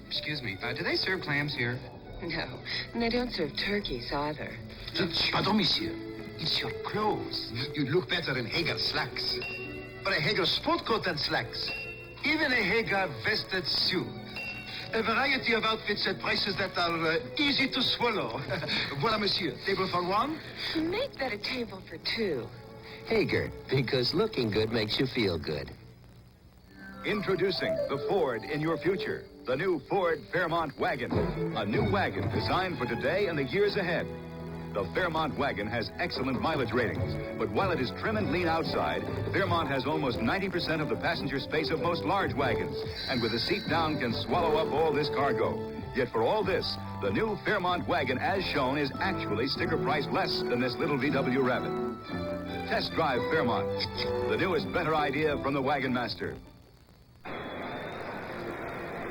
Excuse me, do they serve clams here? No, and they don't serve turkeys either. Pardon, monsieur. It's your clothes. You look better in Hager slacks. Or a Hager sport coat and slacks. Even a Hager vested suit. A variety of outfits at prices that are easy to swallow. Voilà, monsieur. Table for one? Make that a table for two. Hager, because looking good makes you feel good. Introducing the Ford in your future. The new Ford Fairmont Wagon. A new wagon designed for today and the years ahead. The Fairmont wagon has excellent mileage ratings, but while it is trim and lean outside, Fairmont has almost 90% of the passenger space of most large wagons, and with the seat down can swallow up all this cargo. Yet for all this, the new Fairmont wagon, as shown, is actually sticker price less than this little VW Rabbit. Test drive Fairmont, the newest, better idea from the Wagon Master.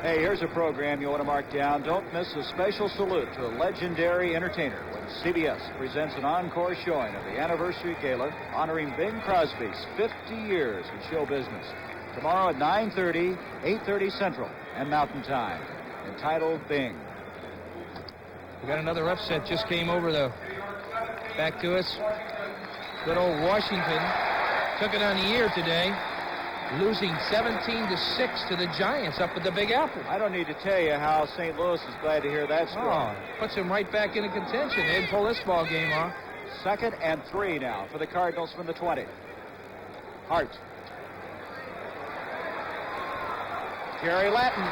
Hey, here's a program you want to mark down. Don't miss a special salute to a legendary entertainer when CBS presents an encore showing of the anniversary gala honoring Bing Crosby's 50 years in show business. Tomorrow at 9:30, 8:30 Central and Mountain Time. Entitled Bing. We got another upset just came over back to us. Good old Washington took it on the ear today, losing 17-6 to the Giants up at the Big Apple. I don't need to tell you how St. Louis is glad to hear that score. Oh, puts them right back into contention. They didn't pull this ball game off. 2nd and 3 now for the Cardinals from the 20. Hart. Jerry Latin.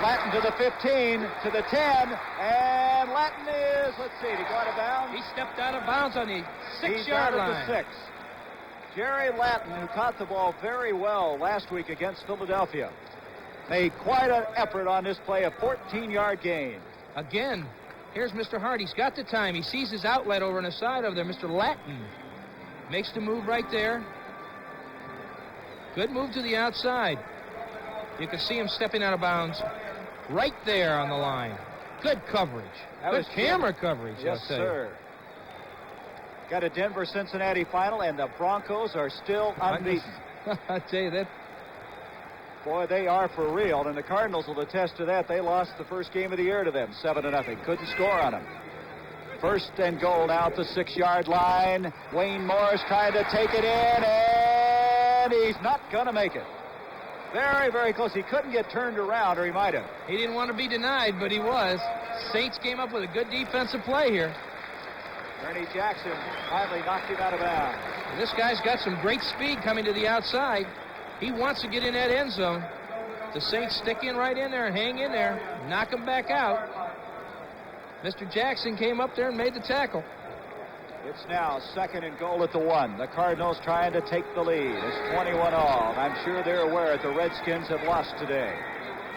Latin to the 15, to the 10, and Latin is, let's see, did he go out of bounds? He stepped out of bounds on the 6-yard line. He's out of the 6. Jerry Latin, who caught the ball very well last week against Philadelphia, made quite an effort on this play, a 14-yard gain. Again, here's Mr. Hart. He's got the time. He sees his outlet over on the side of there. Mr. Latin makes the move right there. Good move to the outside. You can see him stepping out of bounds right there on the line. Good coverage. Good camera coverage, yes, I'll tell sir. Got a Denver-Cincinnati final, and the Broncos are still unbeaten. I tell you that. Boy, they are for real, and the Cardinals will attest to that. They lost the first game of the year to them, 7-0. Couldn't score on them. 1st and goal now at the 6-yard line. Wayne Morris trying to take it in, and he's not going to make it. Very, very close. He couldn't get turned around, or he might have. He didn't want to be denied, but he was. Saints came up with a good defensive play here. Ernie Jackson finally knocked him out of bounds. This guy's got some great speed coming to the outside. He wants to get in that end zone. The Saints stick in right in there and hang in there, knock him back out. Mr. Jackson came up there and made the tackle. It's now 2nd and goal at the 1. The Cardinals trying to take the lead. It's 21 all. I'm sure they're aware that the Redskins have lost today.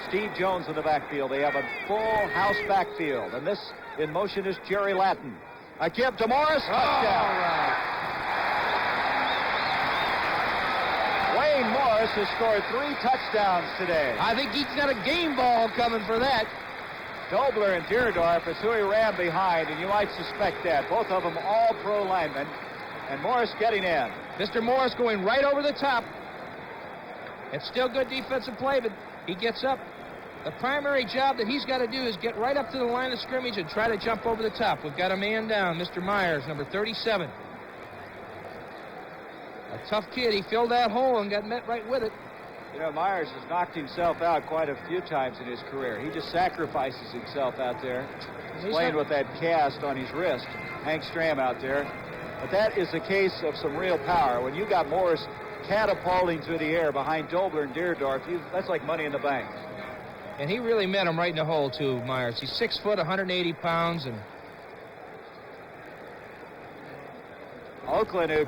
Steve Jones in the backfield. They have a full house backfield. And this in motion is Jerry Latin. A give to Morris. Touchdown. Wayne Morris has scored 3 touchdowns today. I think he's got a game ball coming for that. Dobler and Deerdorf is who he ran behind, and you might suspect that. Both of them all pro linemen, and Morris getting in. Mr. Morris going right over the top. It's still good defensive play, but he gets up. The primary job that he's got to do is get right up to the line of scrimmage and try to jump over the top. We've got a man down, Mr. Myers, number 37. A tough kid. He filled that hole and got met right with it. You know, Myers has knocked himself out quite a few times in his career. He just sacrifices himself out there. He's playing with that cast on his wrist. Hank Stram out there. But that is a case of some real power. When you got Morris catapulting through the air behind Dobler and Deerdorf, that's like money in the bank. And he really met him right in the hole, too, Myers. He's 6 foot, 180 pounds, and Oakland, who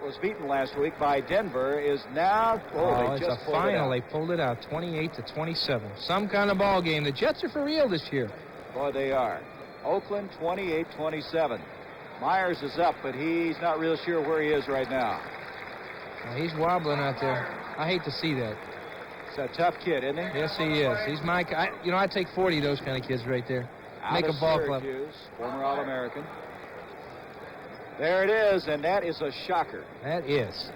was beaten last week by Denver, is now. It's a final. They pulled it out, 28-27. Some kind of ball game. The Jets are for real this year. Boy, they are. Oakland 28-27. Myers is up, but he's not real sure where he is right now. Well, he's wobbling out there. I hate to see that. He's a tough kid, isn't he? Yes, he is. He's my. I take 40 of those kind of kids right there. Make a ball club. Former All-American. There it is, and that is a shocker. That is.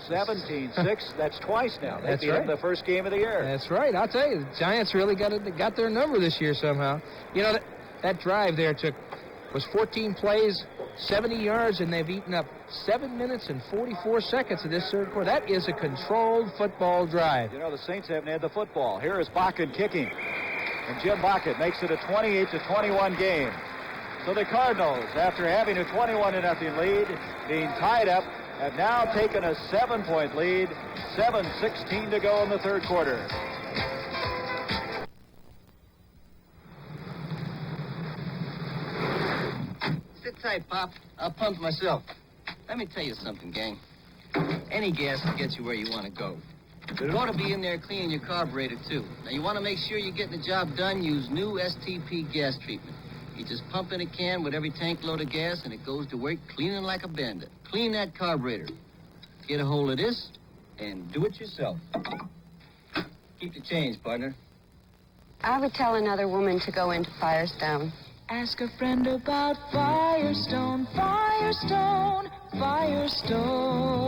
17-6. That's twice now. They That's beat them right. the first game of the year. That's right. I'll tell you, the Giants really got their number this year somehow. You know, that drive there was 14 plays, 70 yards, and they've eaten up 7 minutes and 44 seconds of this third quarter. That is a controlled football drive. You know, the Saints haven't had the football. Here is Bakken kicking. And Jim Bakken makes it a 28-21 game. So the Cardinals, after having a 21-0 lead, being tied up, have now taken a 7-point lead. 7:16 to go in the third quarter. Sit tight, Pop. I'll pump myself. Let me tell you something, gang. Any gas will get you where you want to go. But it ought to be in there cleaning your carburetor, too. Now, you want to make sure you're getting the job done, use new STP gas treatment. You just pump in a can with every tank load of gas, and it goes to work cleaning like a bandit. Clean that carburetor. Get a hold of this, and do it yourself. Keep the change, partner. I would tell another woman to go into Firestone. Ask a friend about Firestone, Firestone, Firestone.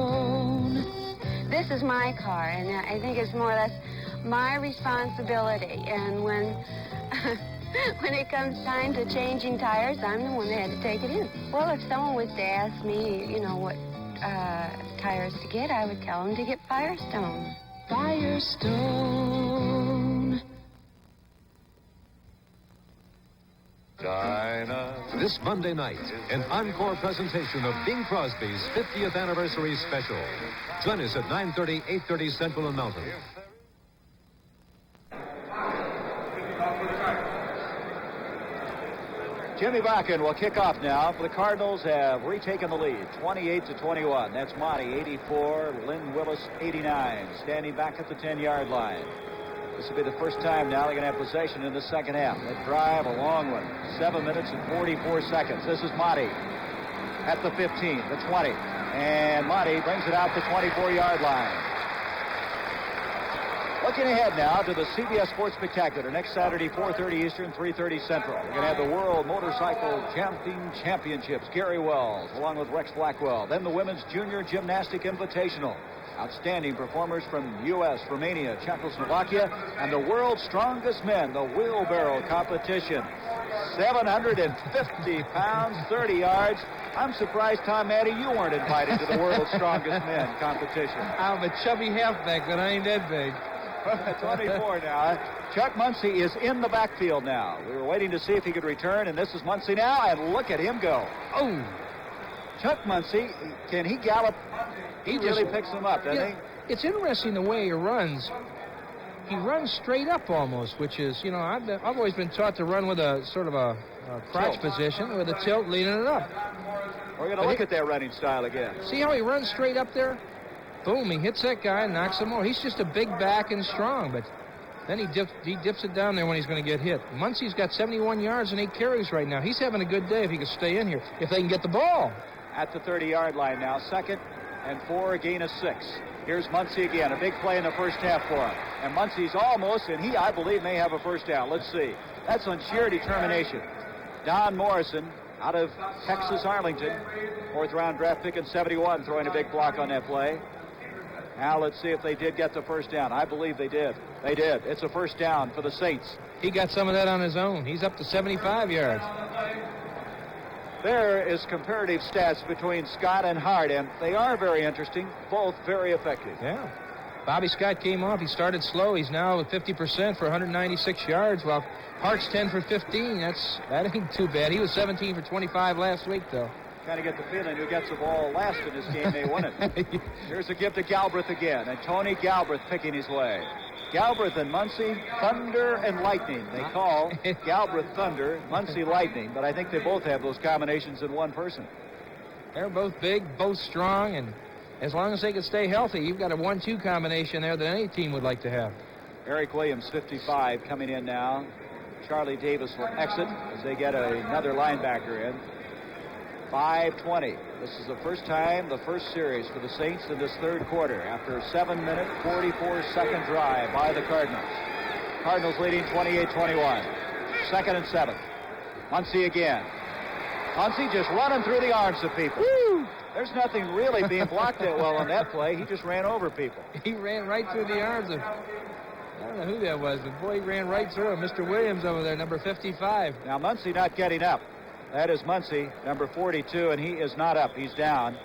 This is my car, and I think it's more or less my responsibility. And when when it comes time to changing tires, I'm the one that had to take it in. Well, if someone was to ask me, you know, what tires to get, I would tell them to get Firestone. Firestone. Dinah. This Monday night, an encore presentation of Bing Crosby's 50th anniversary special. Join us at 9:30, 8:30 Central and Mountain. Jimmy Bakken will kick off now. The Cardinals have retaken the lead, 28-21. That's Monty, 84, Lynn Willis, 89, standing back at the 10-yard line. This will be the first time now they're going to have possession in the second half. That drive, a long one, 7 minutes and 44 seconds. This is Monty at the 15, the 20, and Monty brings it out the 24-yard line. Looking ahead now to the CBS Sports Spectacular next Saturday, 4:30 Eastern, 3:30 Central. We're going to have the World Motorcycle Jumping Championships. Gary Wells along with Rex Blackwell. Then the Women's Junior Gymnastic Invitational. Outstanding performers from U.S., Romania, Czechoslovakia, and the world's strongest men, the wheelbarrow competition. 750 pounds, 30 yards. I'm surprised, Tom Maddie, you weren't invited to the world's strongest men competition. I'm a chubby halfback, but I ain't that big. 24 now. Chuck Muncie is in the backfield now. We were waiting to see if he could return, and this is Muncie now, and look at him go. Oh! Chuck Muncie, can he gallop? He really picks him up, doesn't he? It's interesting the way he runs. He runs straight up almost, which is, you know, I've always been taught to run with a sort of a crotch position with a tilt leading it up. We're going to look at that running style again. See how he runs straight up there? Boom, he hits that guy and knocks him over. He's just a big back and strong, but then he dips it down there when he's going to get hit. Muncie's got 71 yards and 8 carries right now. He's having a good day if he can stay in here, if they can get the ball. At the 30-yard line now, 2nd and 4, a gain of 6. Here's Muncie again, a big play in the first half for him. And Muncie's almost, and he, I believe, may have a first down. Let's see. That's on sheer determination. Don Morrison, out of Texas Arlington, 4th-round draft pick in 71, throwing a big block on that play. Now let's see if they did get the first down. I believe they did. They did. It's a first down for the Saints. He got some of that on his own. He's up to 75 yards. There is comparative stats between Scott and Hart, and they are very interesting, both very effective. Yeah. Bobby Scott came off. He started slow. He's now at 50% for 196 yards, while Hart's 10 for 15. That ain't too bad. He was 17 for 25 last week, though. Kind of get the feeling who gets the ball last in this game, they win it. Here's a give to Galbraith again, and Tony Galbraith picking his way. Galbraith and Muncie, thunder and lightning. They call Galbraith thunder, Muncie lightning, but I think they both have those combinations in one person. They're both big, both strong, and as long as they can stay healthy, you've got a 1-2 combination there that any team would like to have. Eric Williams, 55, coming in now. Charlie Davis will exit as they get another linebacker in. 5:20. This is the first time, the first series for the Saints in this third quarter after a 7-minute, 44-second drive by the Cardinals. Cardinals leading 28-21. 2nd and 7. Muncie again. Muncy just running through the arms of people. Woo! There's nothing really being blocked that well on that play. He just ran over people. He ran right through the arms of, I don't know who that was, but boy, he ran right through him. Mr. Williams over there, number 55. Now, Muncy not getting up. That is Muncy, number 42, and he is not up. He's down.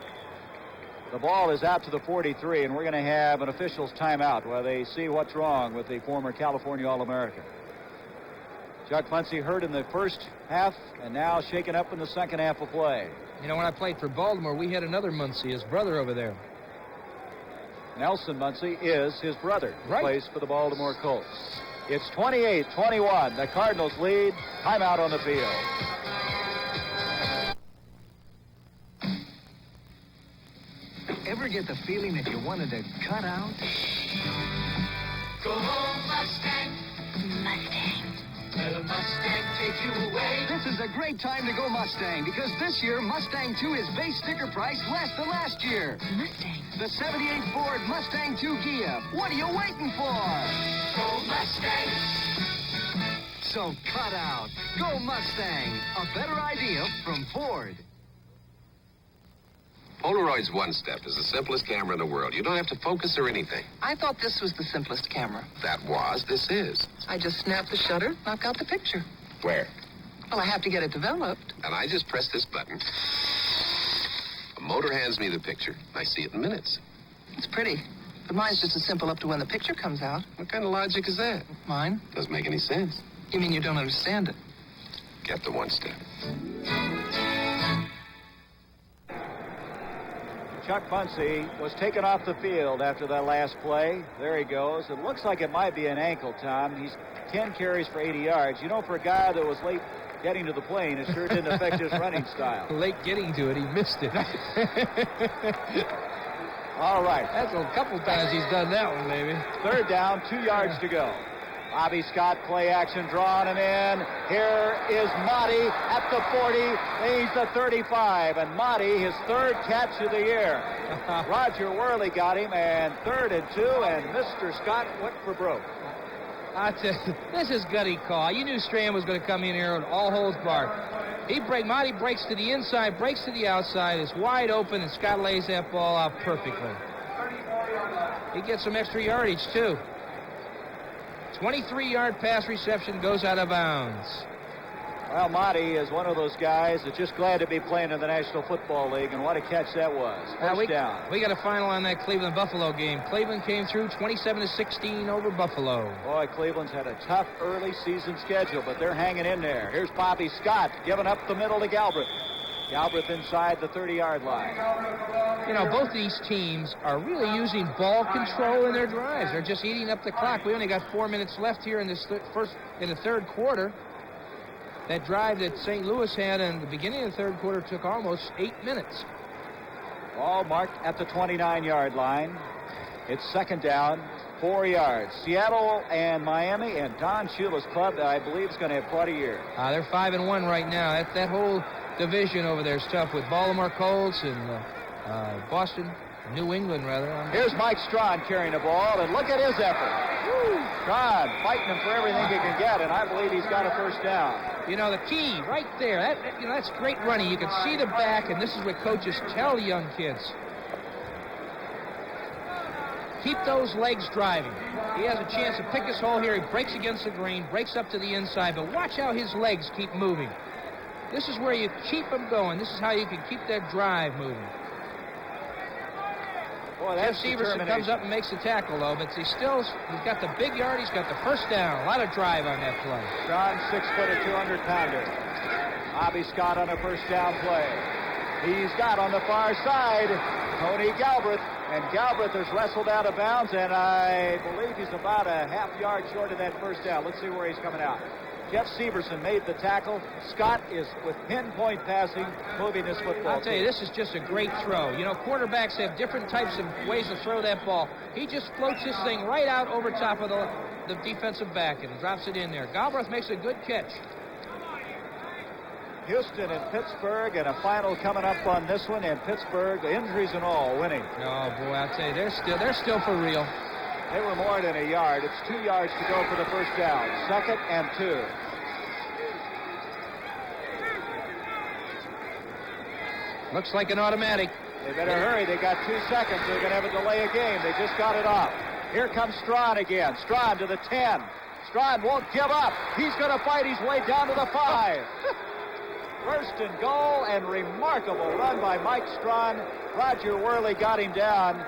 The ball is out to the 43, and we're going to have an official's timeout while they see what's wrong with the former California All-American. Chuck Muncy hurt in the first half and now shaken up in the second half of play. You know, when I played for Baltimore, we had another Muncy, his brother over there. Nelson Muncy is his brother. Right. Plays for the Baltimore Colts. It's 28-21. The Cardinals lead. Timeout on the field. Ever get the feeling that you wanted to cut out? Go home, Mustang. Mustang. Let a Mustang take you away. This is a great time to go Mustang because this year Mustang 2 is base sticker price less than last year. Mustang. The 78 Ford Mustang 2 Gia. What are you waiting for? Go Mustang. So cut out. Go Mustang. A better idea from Ford. Polaroid's One Step is the simplest camera in the world. You don't have to focus or anything. I thought this was the simplest camera. This is. I just snap the shutter, knock out the picture. Where? Well, I have to get it developed. And I just press this button. A motor hands me the picture. I see it in minutes. It's pretty. But mine's just as simple up to when the picture comes out. What kind of logic is that? Mine? Doesn't make any sense. You mean you don't understand it? Get the One Step. Chuck Muncy was taken off the field after that last play. There he goes. It looks like it might be an ankle, Tom. He's 10 carries for 80 yards. You know, for a guy that was late getting to the plane, it sure didn't affect his running style. Late getting to it, he missed it. All right. That's a couple times he's done that one, maybe. Third down, 2 yards to go. Bobby Scott, play action, drawing him in. Here is Motti at the 40. He's the 35. And Motti, his third catch of the year. Roger Worley got him, and 3rd and 2, and Mr. Scott went for broke. I tell you, this is gutty call. You knew Strand was going to come in here with all holds barred. Motti breaks to the inside, breaks to the outside, is wide open, and Scott lays that ball out perfectly. He gets some extra yardage, too. 23-yard pass reception goes out of bounds. Well, Motti is one of those guys that's just glad to be playing in the National Football League, and what a catch that was. First down. We got a final on that Cleveland-Buffalo game. Cleveland came through 27-16 over Buffalo. Boy, Cleveland's had a tough early season schedule, but they're hanging in there. Here's Bobby Scott giving up the middle to Galbraith. Galbraith inside the 30-yard line. You know, both these teams are really using ball control in their drives. They're just eating up the clock. We only got 4 minutes left here in this in the third quarter. That drive that St. Louis had in the beginning of the third quarter took almost 8 minutes. Ball marked at the 29-yard line. It's second down, 4 yards. Seattle and Miami and Don Shula's club, I believe, is going to have quite a year. They're 5-1 right now. That whole division over there is tough with Baltimore Colts and Boston, New England, rather. Here's Mike Strawn carrying the ball, and look at his effort. Strawn fighting him for everything he can get, and I believe he's got a first down. You know, the key right there, that's great running. You can see the back, and this is what coaches tell the young kids. Keep those legs driving. He has a chance to pick his hole here. He breaks against the grain, breaks up to the inside, but watch how his legs keep moving. This is where you keep them going. This is how you can keep that drive moving. Boy, that's Severson comes up and makes the tackle, though, but he's got the big yard. He's got the first down. A lot of drive on that play. Strawn, 6', 200-pounder. Bobby Scott on a first down play. He's got on the far side Tony Galbraith, and Galbraith is wrestled out of bounds, and I believe he's about a half yard short of that first down. Let's see where he's coming out. Jeff Severson made the tackle. Scott is, with pinpoint passing, moving this football. I'll tell you, this is just a great throw. You know, quarterbacks have different types of ways to throw that ball. He just floats this thing right out over top of the defensive back and drops it in there. Galbraith makes a good catch. Houston and Pittsburgh, and a final coming up on this one, and Pittsburgh, injuries and all, winning. Oh, boy, I'll tell you, they're still for real. They were more than a yard. It's 2 yards to go for the first down. 2nd and 2. Looks like an automatic. They better hurry. They got 2 seconds. They're going to have a delay of game. They just got it off. Here comes Strawn again. Strawn to the 10. Strawn won't give up. He's going to fight his way down to the 5. First and goal, and remarkable run by Mike Strawn. Roger Worley got him down.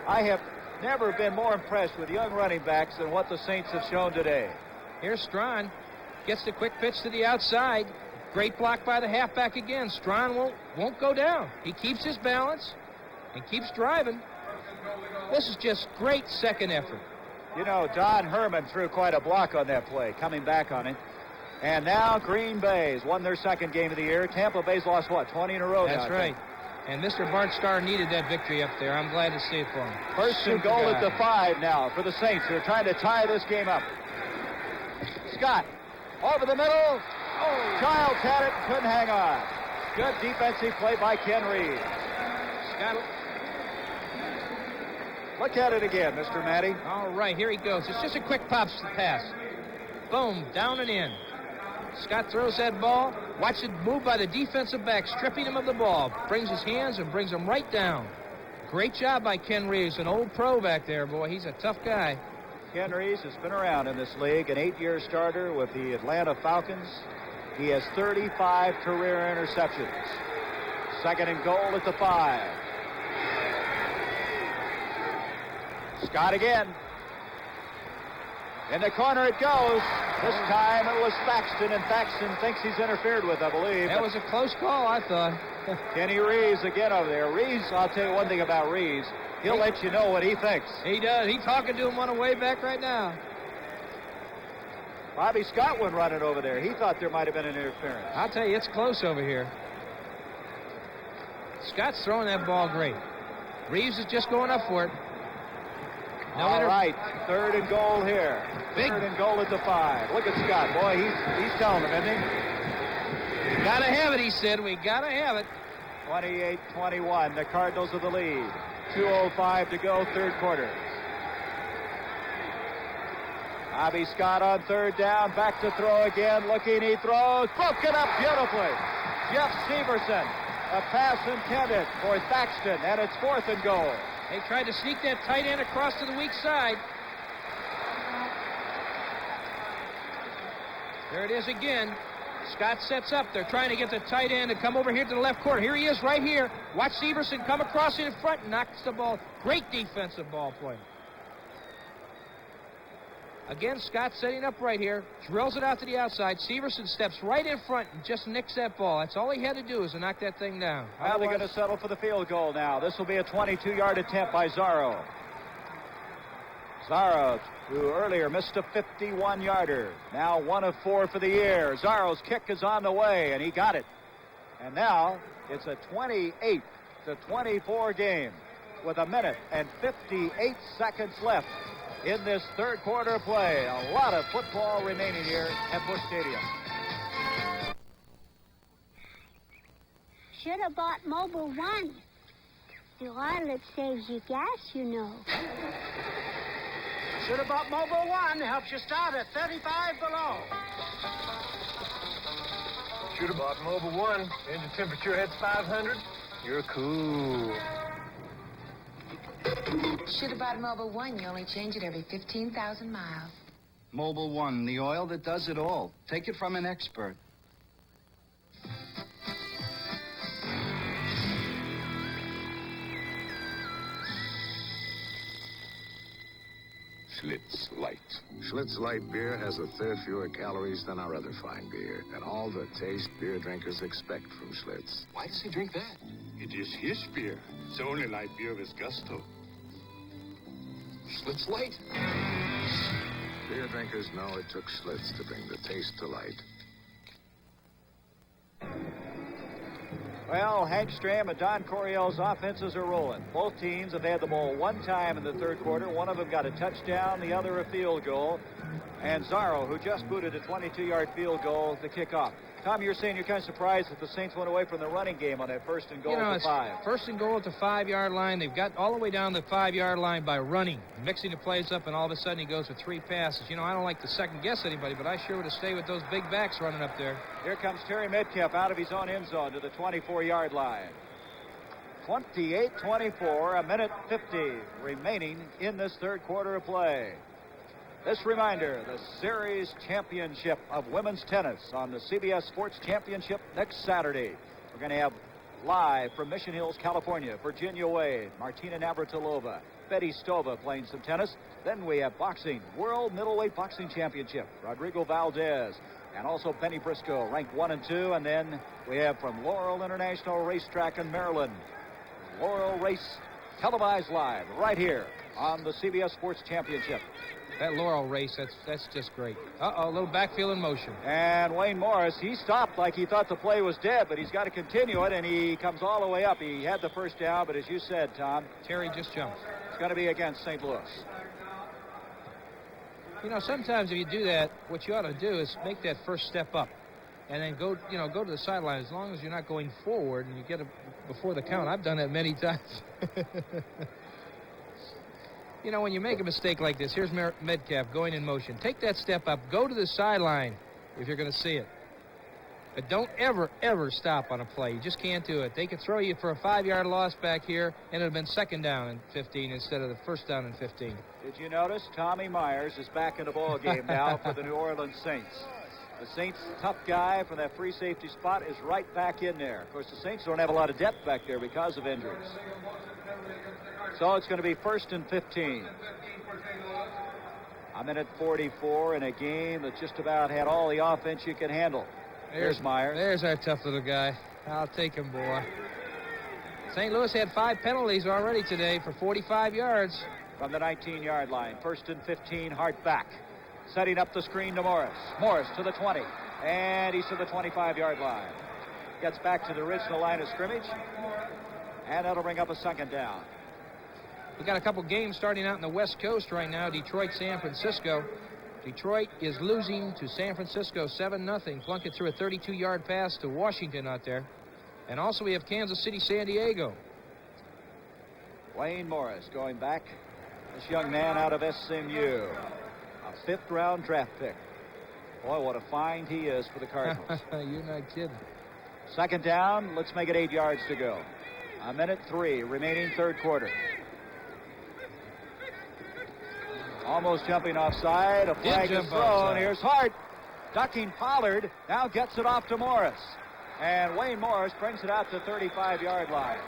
I have never been more impressed with young running backs than what the Saints have shown today. Here's Strawn. Gets the quick pitch to the outside. Great block by the halfback again. Strawn won't go down. He keeps his balance and keeps driving. This is just great second effort. You know, Don Herman threw quite a block on that play, coming back on it. And now Green Bay's won their second game of the year. Tampa Bay's lost, what, 20 in a row now? That's right. And Mr. Bart Starr needed that victory up there. I'm glad to see it for him. First and goal at the 5 now for the Saints. They're trying to tie this game up. Scott, over the middle. Oh, Childs had it, couldn't hang on. Good defensive play by Ken Reed. Scott. Look at it again, Mr. Matty. All right, here he goes. It's just a quick pass. Boom, down and in. Scott throws that ball. Watch it move by the defensive back, stripping him of the ball. Brings his hands and brings him right down. Great job by Ken Reeves, an old pro back there, boy. He's a tough guy. Ken Reeves has been around in this league, an 8-year starter with the Atlanta Falcons. He has 35 career interceptions. Second and goal at the 5. Scott again. In the corner it goes. This time it was Thaxton, and Thaxton thinks he's interfered with, I believe. That was a close call, I thought. Kenny Reeves again over there. Reeves, I'll tell you one thing about Reeves. He'll let you know what he thinks. He does. He's talking to him on the way back right now. Bobby Scott went running over there. He thought there might have been an interference. I'll tell you, it's close over here. Scott's throwing that ball great. Reeves is just going up for it. All right, third and goal here. Third and goal at the 5. Look at Scott. Boy, he's telling them, isn't he? Gotta have it, he said. We gotta have it. 28-21. The Cardinals of the lead. 2:05 to go, third quarter. Bobby Scott on third down. Back to throw again. Looking, he throws. Broken up beautifully. Jeff Severson. A pass intended for Thaxton, and it's fourth and goal. They tried to sneak that tight end across to the weak side. There it is again. Scott sets up. They're trying to get the tight end to come over here to the left corner. Here he is right here. Watch Severson come across in front and knocks the ball. Great defensive ball play. Again, Scott setting up right here. Drills it out to the outside. Severson steps right in front and just nicks that ball. That's all he had to do is to knock that thing down. Well, they're going to settle for the field goal now. This will be a 22-yard attempt by Zarro. Zarro, who earlier missed a 51-yarder. Now 1 of 4 for the year. Zarro's kick is on the way, and he got it. And now it's a 28-24 game with 1 minute and 58 seconds left in this third quarter of play. A lot of football remaining here at Busch Stadium. Should have bought Mobile One. The wireless saves you gas, you know. Should have bought Mobile One. Helps you start at 35 below. Should have bought Mobile One. Engine temperature hits 500. You're cool. Should have bought Mobile One. You only change it every 15,000 miles. Mobile One, the oil that does it all. Take it from an expert. Schlitz Light. Schlitz Light beer has a third fewer calories than our other fine beer, and all the taste beer drinkers expect from Schlitz. Why does he drink that? It is his beer. It's only light beer with gusto. Schlitz Light. Beer drinkers know it took Schlitz to bring the taste to light. Well, Hank Stram and Don Coryell's offenses are rolling. Both teams have had the ball one time in the third quarter. One of them got a touchdown, the other a field goal. And Zarro, who just booted a 22-yard field goal to kick off. Tom, you're saying you're kind of surprised that the Saints went away from the running game on that first and goal at the 5. First and goal at the 5-yard line. They've got all the way down the 5-yard line by running, mixing the plays up, and all of a sudden he goes with 3 passes. You know, I don't like to second-guess anybody, but I sure would have stayed with those big backs running up there. Here comes Terry Metcalf out of his own end zone to the 24-yard line. 28-24, a minute 50 remaining in this third quarter of play. This reminder, the series championship of women's tennis on the CBS Sports Championship next Saturday. We're going to have live from Mission Hills, California, Virginia Wade, Martina Navratilova, Betty Stova playing some tennis. Then we have boxing, World Middleweight Boxing Championship, Rodrigo Valdez, and also Benny Briscoe, ranked 1 and 2. And then we have from Laurel International Racetrack in Maryland, Laurel Race televised live right here on the CBS Sports Championship. That Laurel race, that's just great. Uh-oh, a little backfield in motion. And Wayne Morris, he stopped like he thought the play was dead, but he's got to continue it, and he comes all the way up. He had the first down, but as you said, Tom, Terry just jumped. It's going to be against St. Louis. You know, sometimes if you do that, what you ought to do is make that first step up and then go to the sideline. As long as you're not going forward and you get it before the count. I've done that many times. You know, when you make a mistake like this, here's Metcalf going in motion. Take that step up. Go to the sideline if you're going to see it. But don't ever, ever stop on a play. You just can't do it. They could throw you for a 5-yard loss back here, and it would have been second down and 15 instead of the first down and 15. Did you notice Tommy Myers is back in the ball game now for the New Orleans Saints? The Saints' tough guy from that free safety spot is right back in there. Of course, the Saints don't have a lot of depth back there because of injuries. So it's going to be 1st and 15. A minute 44 in a game that just about had all the offense you could handle. There's Myers. There's our tough little guy. I'll take him, boy. St. Louis had 5 penalties already today for 45 yards. From the 19-yard line, 1st and 15, Hart back. Setting up the screen to Morris. Morris to the 20. And he's to the 25-yard line. Gets back to the original line of scrimmage. And that'll bring up a second down. We got a couple games starting out in the West Coast right now. Detroit, San Francisco. Detroit is losing to San Francisco 7-0. Plunkett threw a 32-yard pass to Washington out there. And also we have Kansas City, San Diego. Wayne Morris going back. This young man out of SMU. A 5th-round draft pick. Boy, what a find he is for the Cardinals. You're not kidding. Second down. Let's make it 8 yards to go. A minute 3 remaining third quarter. Almost jumping offside. A flag is thrown. Here's Hart. Ducking Pollard. Now gets it off to Morris. And Wayne Morris brings it out to the 35-yard line.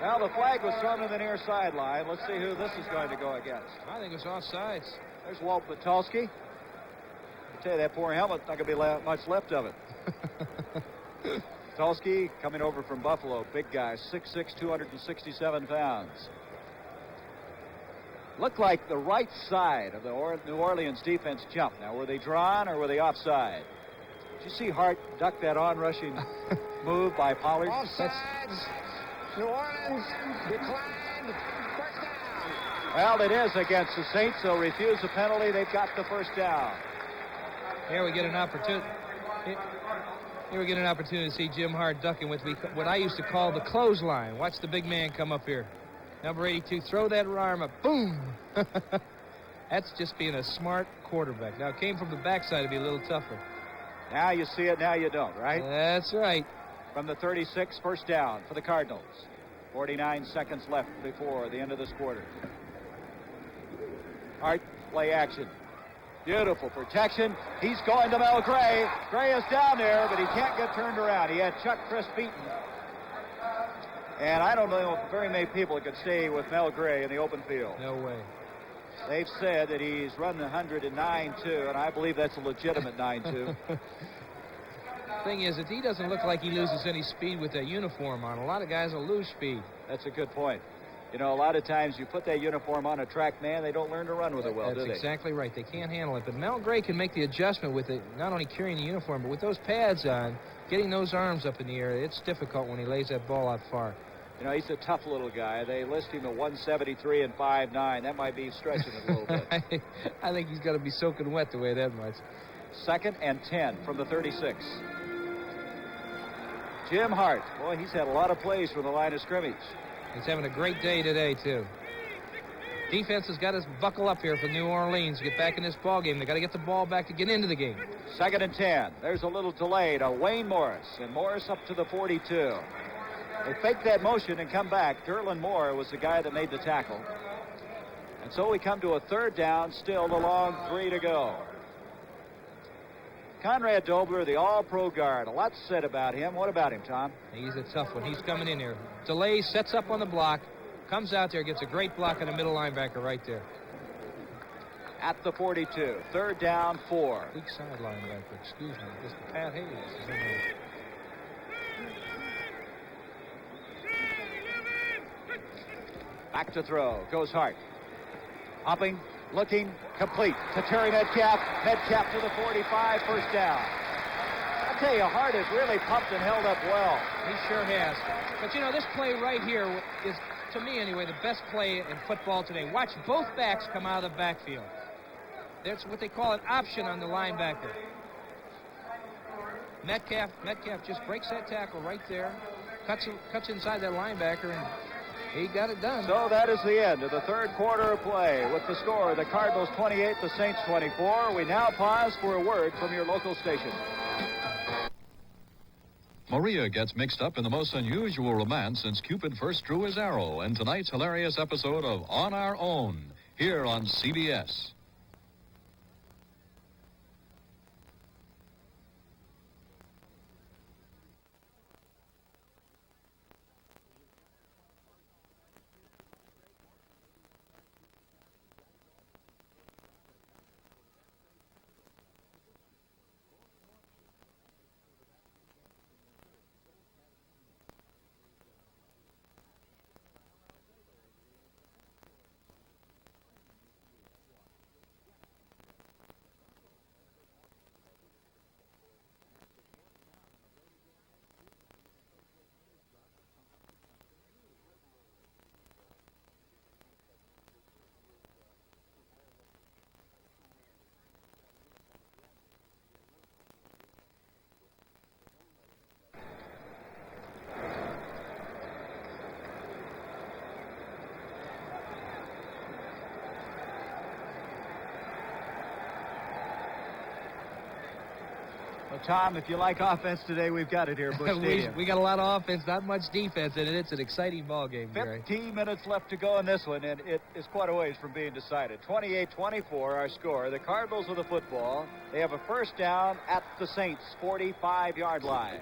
Well, the flag was thrown to the near sideline. Let's see who this is going to go against. I think it's offsides. There's Walt Patulski. I tell you, that poor helmet, not going to be much left of it. Patulski coming over from Buffalo. Big guy, 6'6", 267 pounds. Looked like the right side of the New Orleans defense jumped. Now, were they drawn or were they offside? Did you see Hart duck that on-rushing move by Pollard? Offsides. New Orleans declined. First down. Well, it is against the Saints. They'll refuse the penalty. They've got the first down. Here we get an opportunity. Here we get an opportunity to see Jim Hart ducking with what I used to call the clothesline. Watch the big man come up here. Number 82, throw that arm up. Boom! That's just being a smart quarterback. Now, it came from the backside to be a little tougher. Now you see it, now you don't, right? That's right. From the 36, first down for the Cardinals. 49 seconds left before the end of this quarter. Hart, play action. Beautiful protection. He's going to Mel Gray. Gray is down there, but he can't get turned around. He had Chuck Chris beaten. And I don't know if very many people could stay with Mel Gray in the open field. No way. They've said that he's run 100 in 9.2, and I believe that's a legitimate 9.2. Thing is, if he doesn't look like he loses any speed with that uniform on, a lot of guys will lose speed. That's a good point. You know, a lot of times you put that uniform on a track man, they don't learn to run with it well, do they? That's exactly right. They can't handle it. But Mel Gray can make the adjustment with it, not only carrying the uniform, but with those pads on, getting those arms up in the air. It's difficult when he lays that ball out far. You know, he's a tough little guy. They list him at 173 and 5'9". That might be stretching it a little bit. I think he's got to be soaking wet to weigh that much. 2nd and 10 from the 36. Jim Hart. Boy, he's had a lot of plays from the line of scrimmage. He's having a great day today, too. Defense has got to buckle up here for New Orleans to get back in this ball game. They got to get the ball back to get into the game. 2nd and 10. There's a little delay to Wayne Morris. And Morris up to the 42. They faked that motion and come back. Derlin Moore was the guy that made the tackle. And so we come to a third down, still the long 3 to go. Conrad Dobler, the all-pro guard. A lot said about him. What about him, Tom? He's a tough one. He's coming in here. Delays, sets up on the block, comes out there, gets a great block on the middle linebacker right there. At the 42. Third down, 4. Weak side linebacker, excuse me. This is Pat Hayes. Is in there. Back to throw. Goes Hart. Hopping, looking, complete to Terry Metcalf. Metcalf to the 45, first down. I tell you, Hart has really pumped and held up well. He sure has. But, you know, this play right here is, to me anyway, the best play in football today. Watch both backs come out of the backfield. That's what they call an option on the linebacker. Metcalf just breaks that tackle right there, cuts inside that linebacker, and he got it done. So that is the end of the third quarter of play. With the score, the Cardinals 28, the Saints 24. We now pause for a word from your local station. Maria gets mixed up in the most unusual romance since Cupid first drew his arrow in tonight's hilarious episode of On Our Own, here on CBS. Well, Tom, if you like offense today, we've got it here at Busch Stadium. we got a lot of offense, not much defense, and it's an exciting ball game, Gary. 15 minutes left to go in this one, and it is quite a ways from being decided. 28-24, our score. The Cardinals with the football. They have a first down at the Saints' 45-yard line.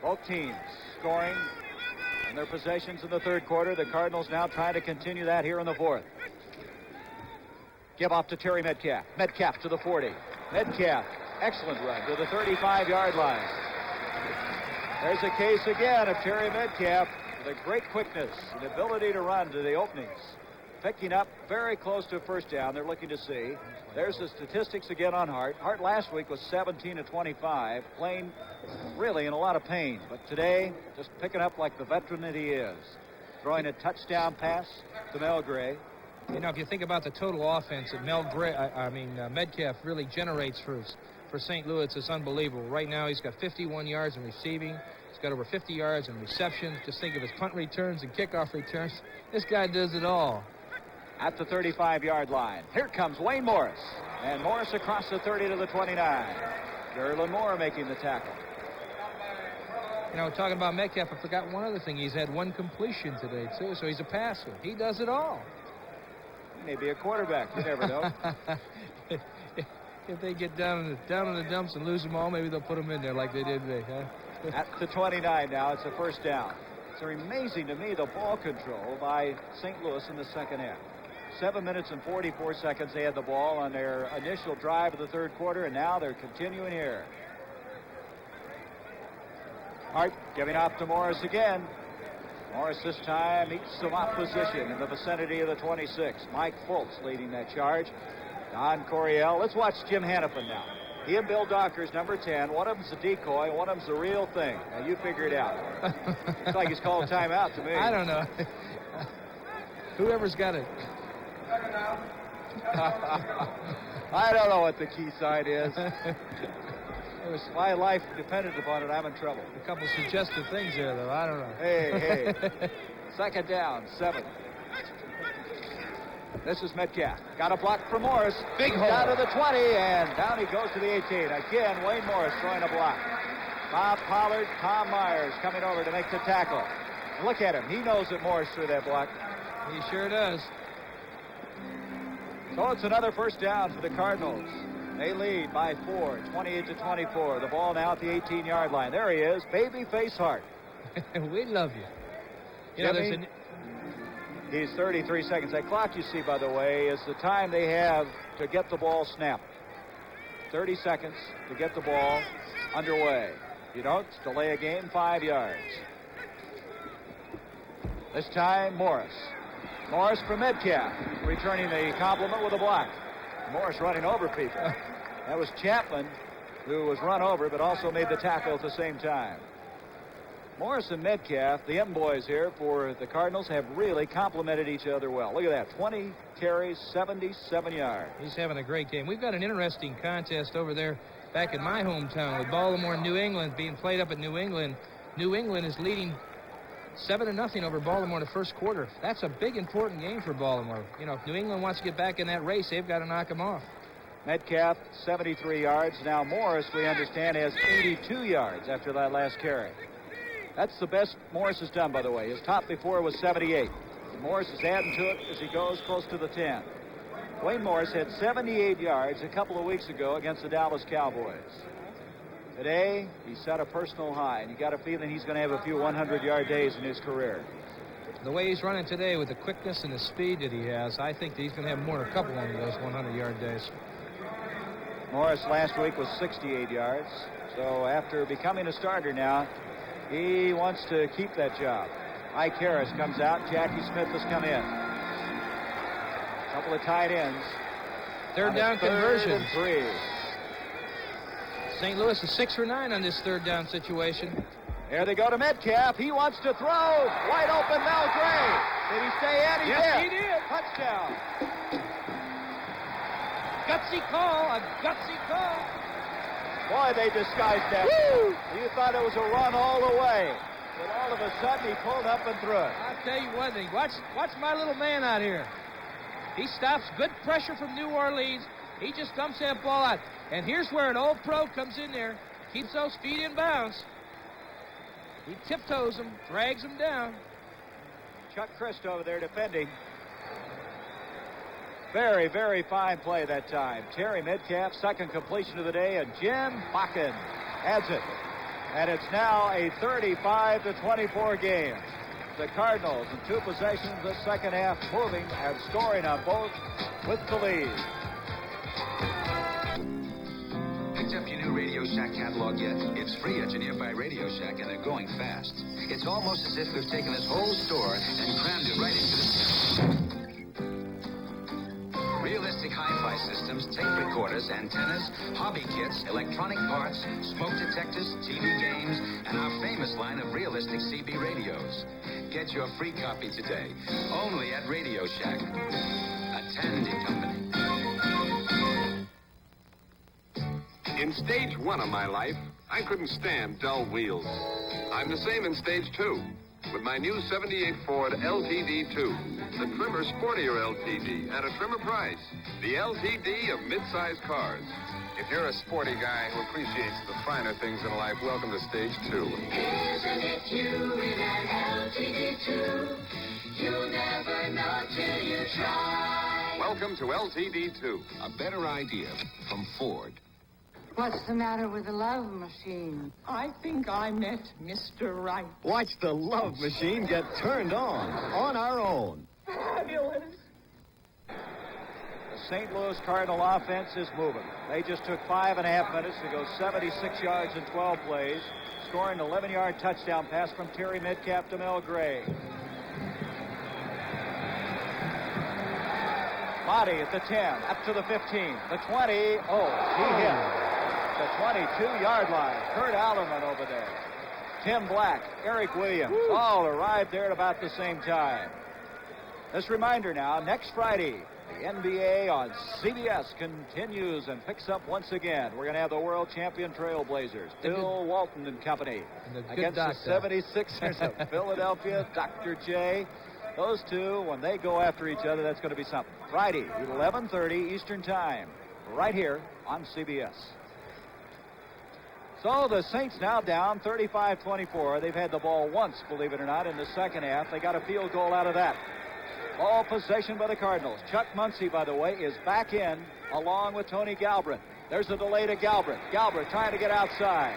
Both teams scoring in their possessions in the third quarter. The Cardinals now trying to continue that here in the fourth. Give off to Terry Metcalf. Metcalf to the 40. Metcalf. Excellent run to the 35-yard line. There's a case again of Terry Metcalf with a great quickness and ability to run to the openings. Picking up very close to a first down. They're looking to see. There's the statistics again on Hart. Hart last week was 17-25, playing really in a lot of pain. But today, just picking up like the veteran that he is. Throwing a touchdown pass to Mel Gray. You know, if you think about the total offense that Metcalf really generates for St. Louis, it's unbelievable. Right now, he's got 51 yards in receiving. He's got over 50 yards in reception. Just think of his punt returns and kickoff returns. This guy does it all. At the 35-yard line, here comes Wayne Morris. And Morris across the 30 to the 29. Derlin Moore making the tackle. You know, talking about Metcalf, I forgot one other thing. He's had one completion today, too, so he's a passer. He does it all. He may be a quarterback. You never know. If they get down in the dumps and lose them all, maybe they'll put them in there like they did today, huh? At the 29 now, it's a first down. It's amazing to me the ball control by St. Louis in the second half. 7 minutes and 44 seconds they had the ball on their initial drive of the third quarter, and now they're continuing here. Hart giving off to Morris again. Morris this time meets some opposition in the vicinity of the 26. Mike Fultz leading that charge. Don Coryell. Let's watch Jim Hannafin now. He and Bill Docker's number 10. One of them's a decoy, one of them's the real thing. Now, you figure it out. Looks like he's called timeout to me. I don't know. Whoever's got it. I don't know what the key sign is. If my life depended upon it, I'm in trouble. A couple suggestive things there, though. I don't know. Hey. Second down, 7. This is Metcalf. Got a block for Morris. Big hole. Down to the 20, and down he goes to the 18. Again, Wayne Morris throwing a block. Bob Pollard, Tom Myers coming over to make the tackle. Look at him. He knows that Morris threw that block. He sure does. So it's another first down for the Cardinals. They lead by 4, 28-24. The ball now at the 18-yard line. There he is, Babyface Hart. We love you. You know, there's He's 33 seconds. That clock you see, by the way, is the time they have to get the ball snapped. 30 seconds to get the ball underway. If you don't, delay a game 5 yards. This time, Morris. Morris for Metcalf, returning the compliment with a block. Morris running over people. That was Chapman, who was run over, but also made the tackle at the same time. Morris and Metcalf, the M boys here for the Cardinals, have really complemented each other well. Look at that, 20 carries, 77 yards. He's having a great game. We've got an interesting contest over there back in my hometown with Baltimore and New England being played up at New England. New England is leading 7-0 over Baltimore in the first quarter. That's a big, important game for Baltimore. You know, if New England wants to get back in that race, they've got to knock them off. Metcalf, 73 yards. Now Morris, we understand, has 82 yards after that last carry. That's the best Morris has done, by the way. His top before was 78. Morris is adding to it as he goes close to the 10. Wayne Morris had 78 yards a couple of weeks ago against the Dallas Cowboys. Today, he set a personal high, and you got a feeling he's going to have a few 100-yard days in his career. The way he's running today with the quickness and the speed that he has, I think that he's going to have more than a couple of those 100-yard days. Morris last week was 68 yards. So after becoming a starter now, he wants to keep that job. Ike Harris comes out. Jackie Smith has come in. A couple of tight ends. Third down conversion. 3rd and 3. St. Louis is 6 for 9 on this third down situation. There they go to Metcalf. He wants to throw. Wide open, Mel Gray. Did he stay in? Yes, he did. Touchdown. Gutsy call. A gutsy call. Boy, they disguised that. Woo! You thought it was a run all the way. But all of a sudden, he pulled up and threw it. I'll tell you one thing. Watch my little man out here. He stops good pressure from New Orleans. He just dumps that ball out. And here's where an old pro comes in there, keeps those feet in bounds. He tiptoes them, drags them down. Chuck Christ over there defending. Very, very fine play that time. Terry Metcalf, second completion of the day, and Jim Bakken adds it. And it's now a 35-24 game. The Cardinals in 2 possessions this second half, moving and scoring on both with the lead. Picked up your new Radio Shack catalog yet? It's free at your nearby Radio Shack, and they're going fast. It's almost as if we've taken this whole store and crammed it right into the... Realistic hi-fi systems, tape recorders, antennas, hobby kits, electronic parts, smoke detectors, TV games, and our famous line of realistic CB radios. Get your free copy today, only at Radio Shack, a Tandy company. In stage 1 of my life, I couldn't stand dull wheels. I'm the same in stage 2. With my new 78 Ford LTD2, the trimmer, sportier LTD at a trimmer price. The LTD of mid-size cars. If you're a sporty guy who appreciates the finer things in life, welcome to stage 2. Isn't it you in an LTD2? You'll never know till you try. Welcome to LTD2. A better idea from Ford. What's the matter with the love machine? I think I met Mr. Right. Watch the love machine get turned on our own. Fabulous. The St. Louis Cardinal offense is moving. They just took 5.5 minutes to go 76 yards in 12 plays, scoring an 11-yard touchdown pass from Terry Metcalf to Mel Gray. Body at the 10, up to the 15, the 20. Oh, he hit the 22-yard line. Kurt Allerman over there. Tim Black, Eric Williams, all arrived there at about the same time. This reminder now, next Friday, the NBA on CBS continues and picks up once again. We're going to have the world champion Trailblazers, Bill Walton and company, against the 76ers of Philadelphia, Dr. J. Those two, when they go after each other, that's going to be something. Friday, 11:30 Eastern Time, right here on CBS. So the Saints now down 35-24. They've had the ball once, believe it or not, in the second half. They got a field goal out of that. Ball possession by the Cardinals. Chuck Muncy, by the way, is back in along with Tony Galbraith. There's a delay to Galbraith. Galbraith trying to get outside.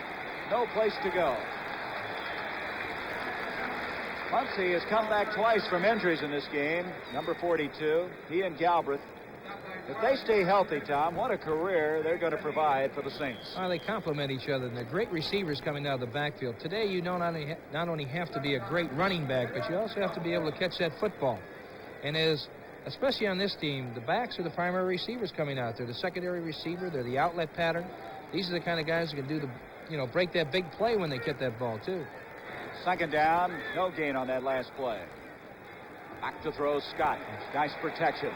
No place to go. Muncy has come back twice from injuries in this game. Number 42, he and Galbraith. If they stay healthy, Tom, what a career they're going to provide for the Saints. Well, they complement each other, and they're great receivers coming out of the backfield. Today, you not only have to be a great running back, but you also have to be able to catch that football. And especially on this team, the backs are the primary receivers coming out. They're the secondary receiver. They're the outlet pattern. These are the kind of guys who can do break that big play when they get that ball, too. Second down, no gain on that last play. Back to throw Scott. Nice protection.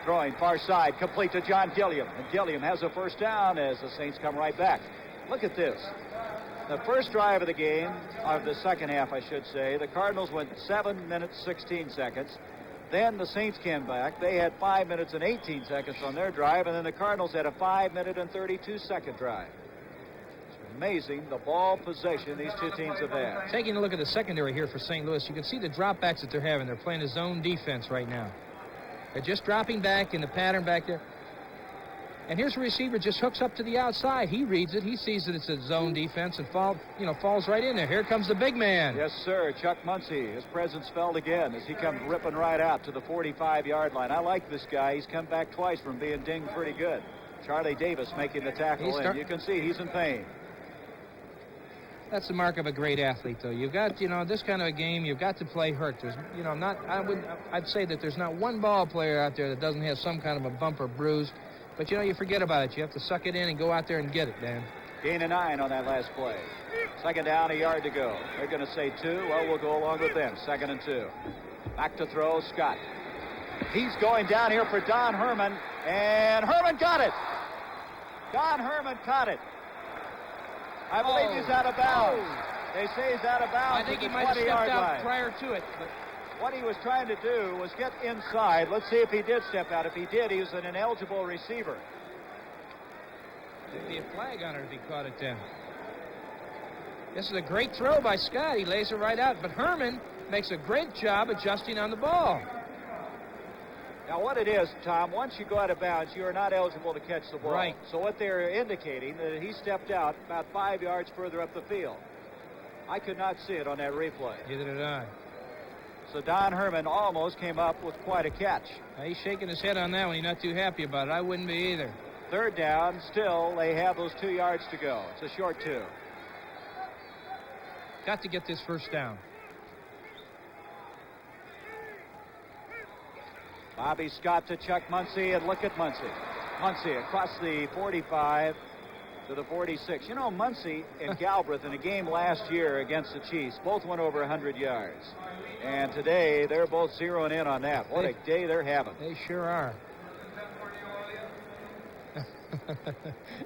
Throwing far side, complete to John Gilliam. And Gilliam has a first down as the Saints come right back. Look at this. The first drive of the game, of the second half, I should say, the Cardinals went 7 minutes, 16 seconds. Then the Saints came back. They had 5 minutes and 18 seconds on their drive, and then the Cardinals had a 5 minute and 32-second drive. It's amazing the ball possession these two teams have had. Taking a look at the secondary here for St. Louis, you can see the dropbacks that they're having. They're playing a zone defense right now. They're just dropping back in the pattern back there. And here's a receiver just hooks up to the outside. He reads it. He sees that it's a zone defense and falls right in there. Here comes the big man. Yes, sir. Chuck Muncy. His presence felt again as he comes ripping right out to the 45-yard line. I like this guy. He's come back twice from being dinged pretty good. Charlie Davis making the tackle, and you can see he's in pain. That's the mark of a great athlete, though. You've got, this kind of a game, you've got to play hurt. There's, I'd say that there's not one ball player out there that doesn't have some kind of a bump or bruise. But, you forget about it. You have to suck it in and go out there and get it, Dan. Gain of 9 on that last play. Second down, a yard to go. They're going to say 2. Well, we'll go along with them. 2nd and 2. Back to throw, Scott. He's going down here for Don Herman, and Herman got it. Don Herman caught it. I believe he's out of bounds. They say he's out of bounds. I think he might have stepped out prior to it. But what he was trying to do was get inside. Let's see if he did step out. If he did, he was an ineligible receiver. There'd be a flag on it if he caught it then. This is a great throw by Scott. He lays it right out. But Herman makes a great job adjusting on the ball. Now, what it is, Tom, once you go out of bounds, you are not eligible to catch the ball. Right. So what they're indicating that he stepped out about 5 yards further up the field. I could not see it on that replay. Neither did I. So Don Herman almost came up with quite a catch. Now, he's shaking his head on that one. He's not too happy about it. I wouldn't be either. Third down, still, they have those 2 yards to go. It's a short 2. Got to get this first down. Bobby Scott to Chuck Muncy, and look at Muncy. Muncy across the 45 to the 46. Muncy and Galbraith in a game last year against the Chiefs both went over 100 yards. And today, they're both zeroing in on that. What a day they're having. They sure are.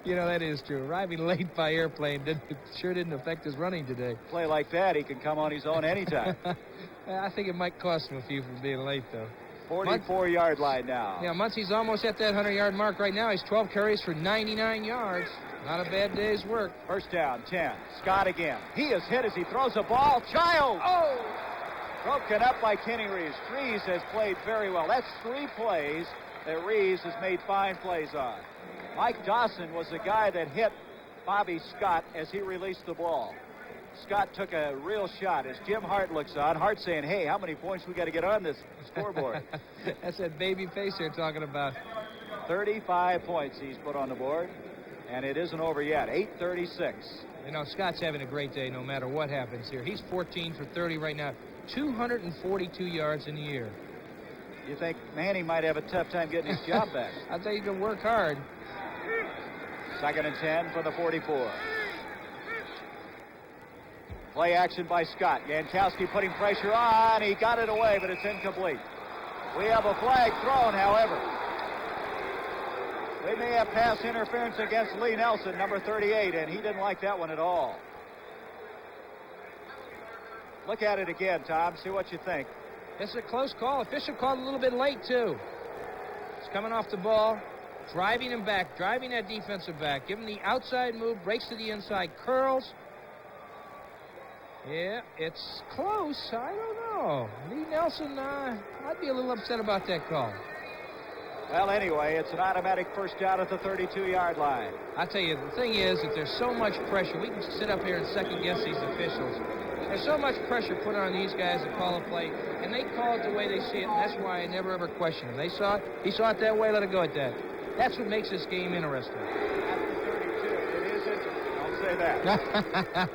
That is true. Arriving late by airplane sure didn't affect his running today. Play like that, he can come on his own anytime. I think it might cost him a few for being late, though. 44-yard line now. Yeah, Muncy's almost at that 100-yard mark right now. He's 12 carries for 99 yards. Not a bad day's work. First down, 10. Scott again. He is hit as he throws the ball. Child! Oh! Broken up by Kenny Reeves. Reeves has played very well. That's 3 plays that Reeves has made fine plays on. Mike Dawson was the guy that hit Bobby Scott as he released the ball. Scott took a real shot as Jim Hart looks on. Hart saying, hey, how many points we got to get on this scoreboard? That's that baby face they're talking about. 35 points he's put on the board, and it isn't over yet. 8:36. Scott's having a great day no matter what happens here. He's 14 for 30 right now. 242 yards in the year. You think Manny might have a tough time getting his job back? I think he can work hard. 2nd and 10 for the 44. Play action by Scott. Yankowski putting pressure on. He got it away, but it's incomplete. We have a flag thrown, however. We may have pass interference against Lee Nelson, number 38, and he didn't like that one at all. Look at it again, Tom. See what you think. This is a close call. Official called a little bit late, too. It's coming off the ball. driving him back, driving that defensive back. Give him the outside move, breaks to the inside, curls. Yeah, it's close. I don't know. Lee Nelson, I'd be a little upset about that call. Well, anyway, it's an automatic first down at the 32-yard line. I tell you, the thing is that there's so much pressure. We can sit up here and second-guess these officials. There's so much pressure put on these guys to call a play, and they call it the way they see it, and that's why I never, ever question them. They saw it. He saw it that way. Let it go at that. That's what makes this game interesting. After 32, it is interesting. Don't say that.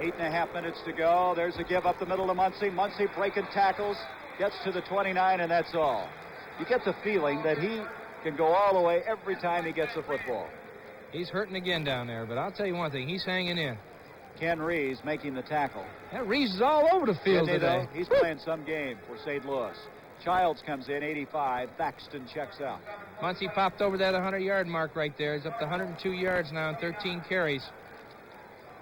8.5 minutes to go. There's a give up the middle to Muncie. Muncie breaking tackles, gets to the 29, and that's all. You get the feeling that he can go all the way every time he gets the football. He's hurting again down there, but I'll tell you one thing. He's hanging in. Ken Rees making the tackle. That Rees is all over the field today. He's playing some game for St. Louis. Childs comes in, 85. Thaxton checks out. Muncie popped over that 100-yard mark right there. He's up to 102 yards now and 13 carries.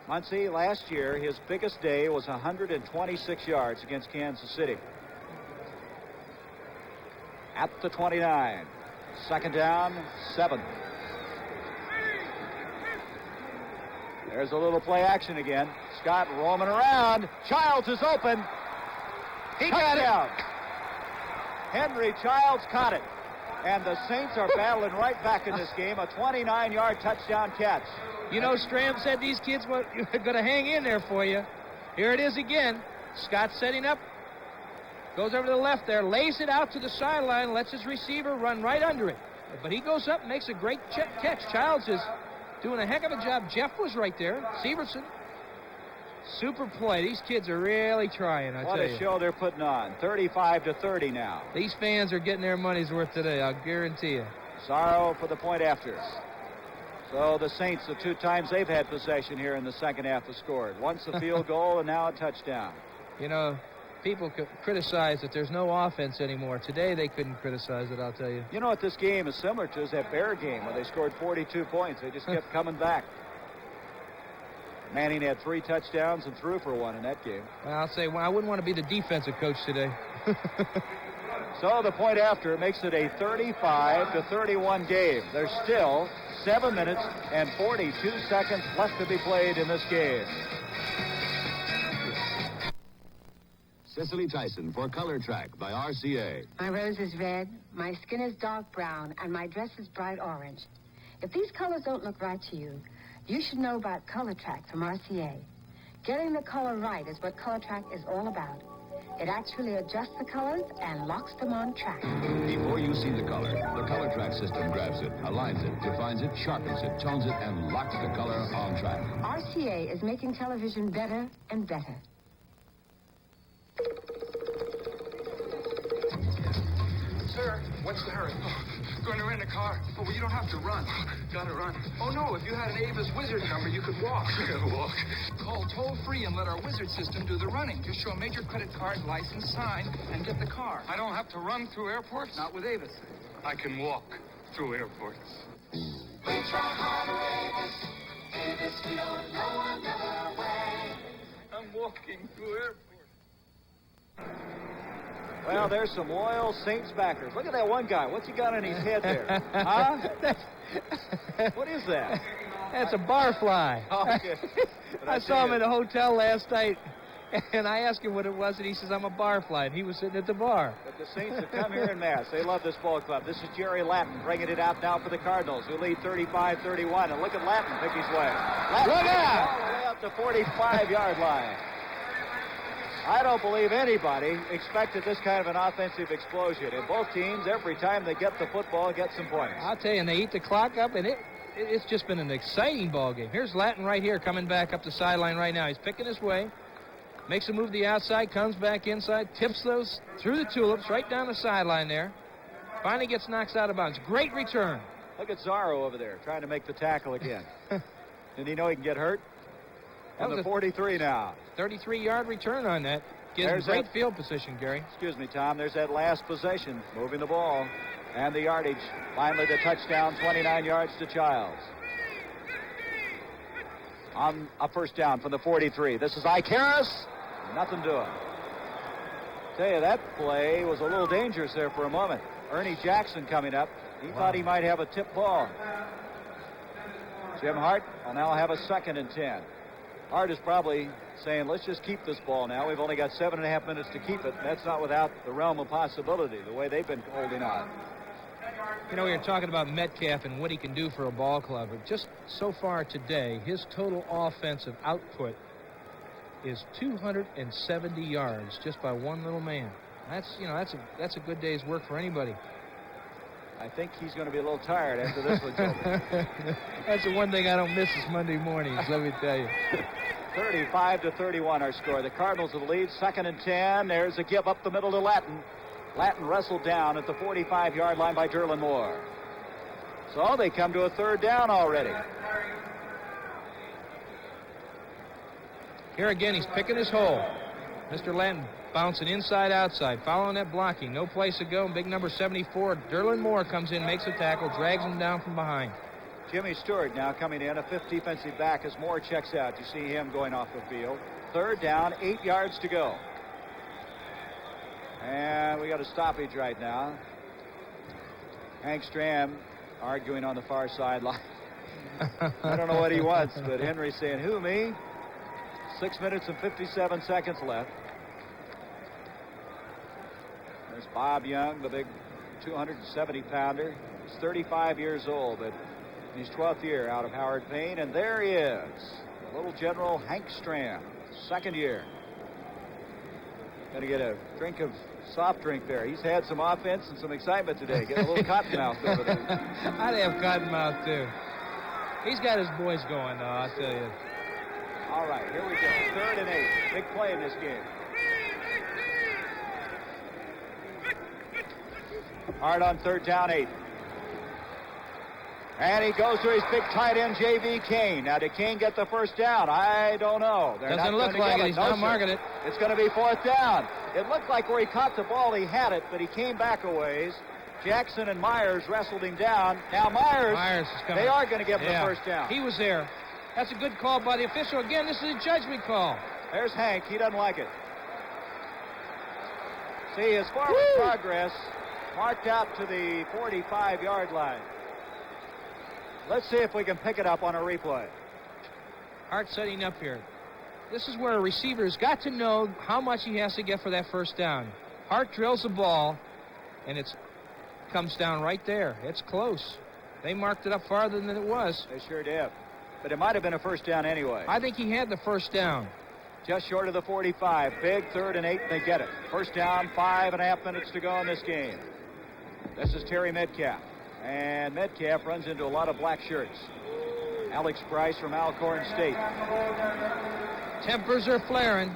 Muncie, last year, his biggest day was 126 yards against Kansas City. At the 29. Second down, 7. There's a little play action again. Scott roaming around. Childs is open. He got it. Henry Childs caught it. And the Saints are battling right back in this game. A 29-yard touchdown catch. You know, Stram said these kids were going to hang in there for you. Here it is again. Scott setting up. Goes over to the left there. Lays it out to the sideline. Lets his receiver run right under it. But he goes up and makes a great catch. Childs is doing a heck of a job. Jeff was right there. Severson. Super play. These kids are really trying, I tell you. What a show they're putting on. 35-30 now. These fans are getting their money's worth today, I'll guarantee you. Sorrow for the point after. So the Saints, the 2 times they've had possession here in the second half, have scored. Once a field goal and now a touchdown. You know, people criticize that there's no offense anymore. Today they couldn't criticize it, I'll tell you. You know what this game is similar to is that Bear game where they scored 42 points. They just kept coming back. Manning had 3 touchdowns and threw for 1 in that game. Well, I'll say, I wouldn't want to be the defensive coach today. So the point after makes it a 35-31 game. There's still 7 minutes and 42 seconds left to be played in this game. Cicely Tyson for Color Track by RCA. My rose is red, my skin is dark brown, and my dress is bright orange. If these colors don't look right to you, you should know about Color Track from RCA. Getting the color right is what Color Track is all about. It actually adjusts the colors and locks them on track. Before you see the color track system grabs it, aligns it, defines it, sharpens it, tones it, and locks the color on track. RCA is making television better and better. Sir, what's the hurry? Oh, going to rent a car. Oh, well, you don't have to run. Gotta run. Oh, no, if you had an Avis Wizard number, you could walk. Walk? Call toll-free and let our Wizard system do the running. Just show a major credit card, license, sign, and get the car. I don't have to run through airports? Not with Avis. I can walk through airports. We try hard, Avis. Avis, we don't know another way. I'm walking through airports. Well, there's some loyal Saints backers. Look at that one guy. What's he got on his head there? Huh? What is that? That's a barfly. Oh, okay. I saw him in a hotel last night, and I asked him what it was, and he says, I'm a barfly, and he was sitting at the bar. But the Saints have come here in mass. They love this ball club. This is Jerry Latin bringing it out now for the Cardinals, who lead 35-31. And look at Latin pick his way. Latin look out! All the way up the 45-yard line. I don't believe anybody expected this kind of an offensive explosion. And both teams, every time they get the football, get some points. I'll tell you, and they eat the clock up, and it's just been an exciting ball game. Here's Latin right here coming back up the sideline right now. He's picking his way, makes a move to the outside, comes back inside, tips those through the tulips right down the sideline there. Finally gets knocked out of bounds. Great return. Look at Zarro over there trying to make the tackle again. Didn't he know he can get hurt? On the 43 now. 33-yard return on that. Gives great field position, Gary. Excuse me, Tom. There's that last possession, moving the ball. And the yardage. Finally the touchdown, 29 yards to Childs. On a first down from the 43. This is Icarus. Nothing doing. Tell you, that play was a little dangerous there for a moment. Ernie Jackson coming up. He thought he might have a tip ball. Jim Hart will now have a 2nd and 10. Hart is probably saying, let's just keep this ball now. We've only got 7.5 minutes to keep it. That's not without the realm of possibility, the way they've been holding on. You know, we were talking about Metcalf and what he can do for a ball club. But just so far today, his total offensive output is 270 yards just by one little man. That's a good day's work for anybody. I think he's going to be a little tired after this one's over. That's the one thing I don't miss is Monday mornings, let me tell you. 35-31 our score. The Cardinals have the lead. 2nd and 10. There's a give up the middle to Latin. Latin wrestled down at the 45-yard line by Derlin Moore. So they come to a 3rd down already. Here again, he's picking his hole. Mr. Latin bouncing inside, outside, following that blocking. No place to go. Big number 74, Derlin Moore comes in, makes a tackle, drags him down from behind. Jimmy Stewart now coming in, a 5th defensive back as Moore checks out. You see him going off the field. 3rd down, 8 yards to go. And we got a stoppage right now. Hank Stram arguing on the far sideline. I don't know what he wants, but Henry's saying, who, me? 6 minutes and 57 seconds left. There's Bob Young, the big 270-pounder. He's 35 years old, but in his 12th year out of Howard Payne. And there he is, the little General Hank Stram, 2nd year. Going to get a drink of soft drink there. He's had some offense and some excitement today. Getting a little cottonmouth over there. I'd have cottonmouth, too. He's got his boys going, though, I'll tell you. All right, here we go. 3rd and 8. Big play in this game. Hard on 3rd down, 8. And he goes to his big tight end, J.V. Kane. Now, did Kane get the first down? I don't know. Doesn't look like it. He's not marking it. It's going to be 4th down. It looked like where he caught the ball, he had it, but he came back a ways. Jackson and Myers wrestled him down. Now, Myers is coming. They are going to give him the first down. He was there. That's a good call by the official. Again, this is a judgment call. There's Hank. He doesn't like it. See, his forward progress marked out to the 45-yard line. Let's see if we can pick it up on a replay. Hart setting up here. This is where a receiver's got to know how much he has to get for that first down. Hart drills the ball, and it comes down right there. It's close. They marked it up farther than it was. They sure did. But it might have been a first down anyway. I think he had the first down. Just short of the 45. Big 3rd and 8, they get it. First down, 5.5 minutes to go in this game. This is Terry Metcalf. And Metcalf runs into a lot of black shirts. Alex Bryce from Alcorn State. Tempers are flaring.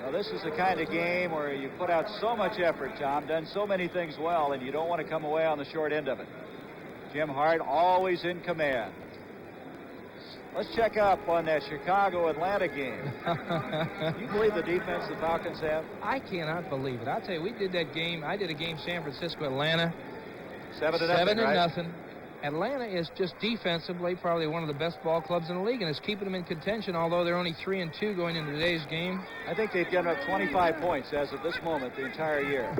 Now, this is the kind of game where you put out so much effort, Tom, done so many things well, and you don't want to come away on the short end of it. Jim Hart always in command. Let's check up on that Chicago-Atlanta game. You believe the defense the Falcons have? I cannot believe it. I'll tell you, we did that game. I did a game San Francisco-Atlanta. 7-0. Atlanta is just defensively probably one of the best ball clubs in the league, and is keeping them in contention, although they're only 3-2 going into today's game. I think they've given up 25 points as of this moment the entire year.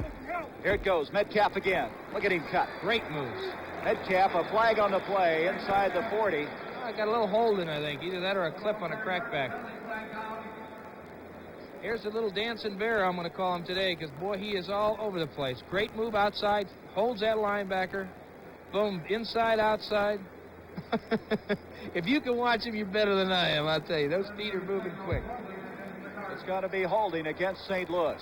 Here it goes. Metcalf again. Look at him cut. Great moves. Metcalf, a flag on the play inside the 40. I got a little holding, I think. Either that or a clip on a crackback. Here's a little dancing bear, I'm going to call him today, because, boy, he is all over the place. Great move outside, holds that linebacker. Boom, inside, outside. If you can watch him, you're better than I am, I'll tell you. Those feet are moving quick. It's going to be holding against St. Louis.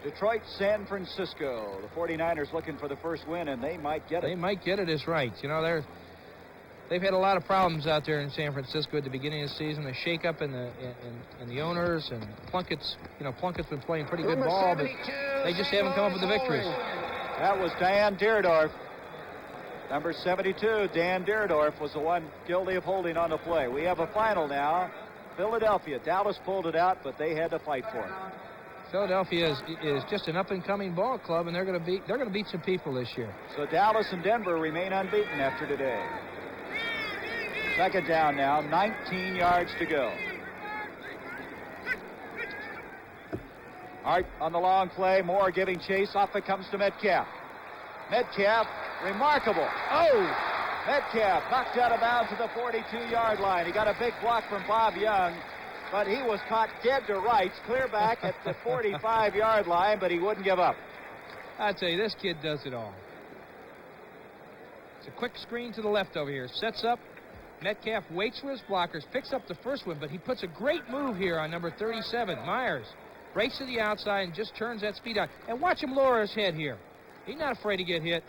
Detroit, San Francisco. The 49ers looking for the first win, and they might get it. They might get it is right. You know, they've had a lot of problems out there in San Francisco at the beginning of the season. A shake-up in the owners, and Plunkett's been playing pretty good ball, but they just haven't come up with the victories. That was Dan Deerdorf. Number 72, Dan Deerdorf, was the one guilty of holding on the play. We have a final now. Philadelphia. Dallas pulled it out, but they had to fight for it. Philadelphia is just an up-and-coming ball club, and they're going to beat some people this year. So Dallas and Denver remain unbeaten after today. Second down now, 19 yards to go. Hart on the long play. Moore giving chase. Off it comes to Metcalf. Metcalf, remarkable. Oh! Metcalf knocked out of bounds at the 42-yard line. He got a big block from Bob Young, but he was caught dead to rights, clear back at the 45-yard line, but he wouldn't give up. I tell you, this kid does it all. It's a quick screen to the left over here. Sets up. Metcalf waits for his blockers, picks up the first one, but he puts a great move here on number 37, Myers. Breaks to the outside and just turns that speed out. And watch him lower his head here. He's not afraid to get hit.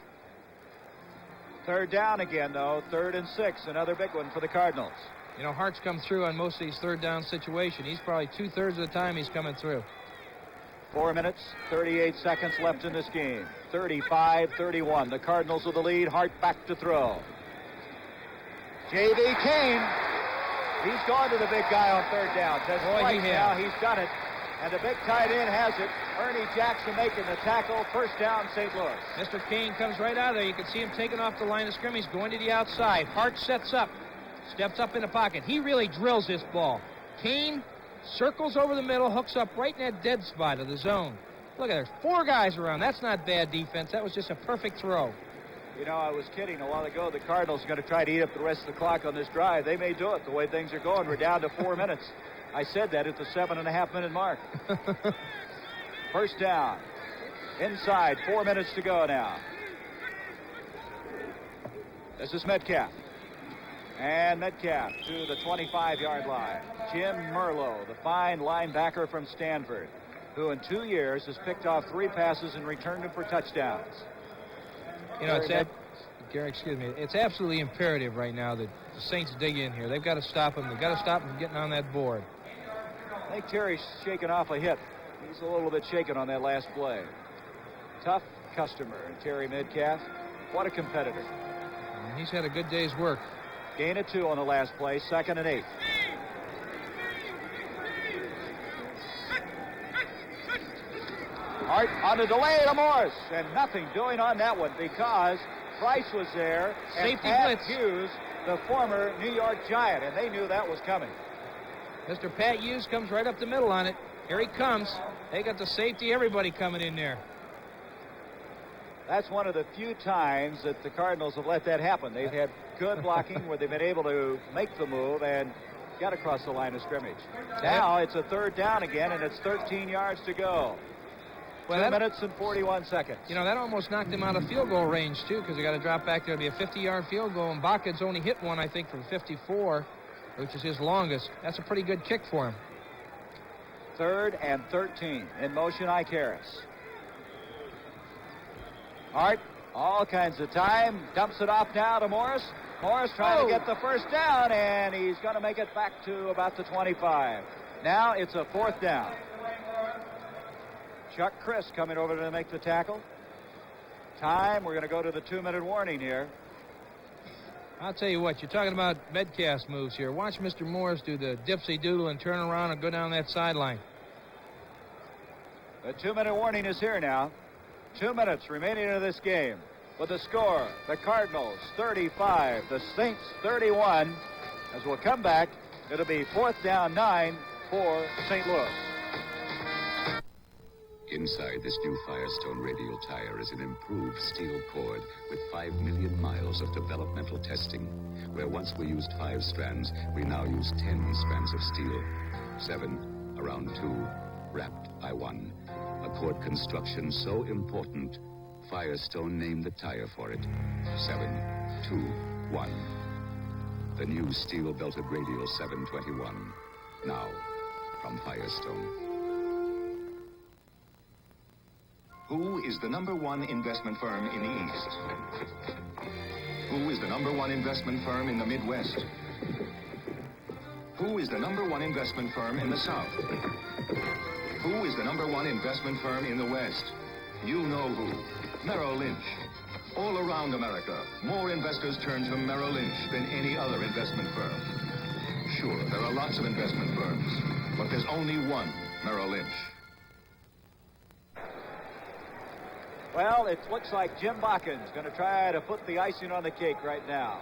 Third down again, though. 3rd and 6. Another big one for the Cardinals. You know, Hart's come through on most of these third down situations. He's probably 2/3 of the time he's coming through. 4 minutes, 38 seconds left in this game. 35-31. The Cardinals with the lead. Hart back to throw. J.B. Kane. He's gone to the big guy on third down. Says twice now. He's done it. And the big tight end has it. Ernie Jackson making the tackle. First down, St. Louis. Mr. Kane comes right out of there. You can see him taking off the line of scrimmage, going to the outside. Hart sets up, steps up in the pocket. He really drills this ball. Kane circles over the middle, hooks up right in that dead spot of the zone. Look at there's 4 guys around. That's not bad defense. That was just a perfect throw. You know, I was kidding a while ago. The Cardinals are going to try to eat up the rest of the clock on this drive. They may do it the way things are going. We're down to 4 minutes. I said that at the 7.5-minute mark. First down. Inside. 4 minutes to go now. This is Metcalf. And Metcalf to the 25-yard line. Jim Merlo, the fine linebacker from Stanford, who in 2 years has picked off 3 passes and returned them for touchdowns. You know, Gary, excuse me. It's absolutely imperative right now that the Saints dig in here. They've got to stop him. They've got to stop him from getting on that board. I think Terry's shaking off a hit. He's a little bit shaken on that last play. Tough customer, Terry Metcalf. What a competitor. And he's had a good day's work. Gain of 2 on the last play, 2nd and 8. Hart on the delay to Morris, and nothing doing on that one because Price was there. Safety and Pat blitz. Hughes, the former New York Giant, and they knew that was coming. Mr. Pat Hughes comes right up the middle on it. Here he comes. They got the safety, everybody coming in there. That's one of the few times that the Cardinals have let that happen. They've had good blocking where they've been able to make the move and get across the line of scrimmage. Now it's a 3rd down again, and it's 13 yards to go. 2 minutes and 41 seconds. You know, that almost knocked him out of field goal range, too, because they got to drop back there to be a 50-yard field goal, and Bakken's only hit one, I think, from 54, which is his longest. That's a pretty good kick for him. 3rd and 13. In motion, Icarus. Hart, all kinds of time. Dumps it off now to Morris. Morris trying to get the first down, and he's going to make it back to about the 25. Now it's a 4th down. Chuck Chris coming over to make the tackle. Time, we're going to go to the 2-minute warning here. I'll tell you what, you're talking about Metcalf's moves here. Watch Mr. Morris do the dipsy-doodle and turn around and go down that sideline. The 2-minute warning is here now. 2 minutes remaining in this game. With the score, the Cardinals 35, the Saints 31. As we'll come back, it'll be 4th down 9 for St. Louis. Inside this new Firestone radial tire is an improved steel cord with 5 million miles of developmental testing. Where once we used 5 strands, we now use 10 strands of steel. 7 around 2, wrapped by 1. A cord construction so important, Firestone named the tire for it. 7, 2, 1. The new steel-belted radial 721. Now, from Firestone. Who is the #1 investment firm in the East? Who is the #1 investment firm in the Midwest? Who is the #1 investment firm in the South? Who is the #1 investment firm in the West? You know who. Merrill Lynch. All around America, more investors turn to Merrill Lynch than any other investment firm. Sure, there are lots of investment firms, but there's only one Merrill Lynch. Well, it looks like Jim Bakken's going to try to put the icing on the cake right now.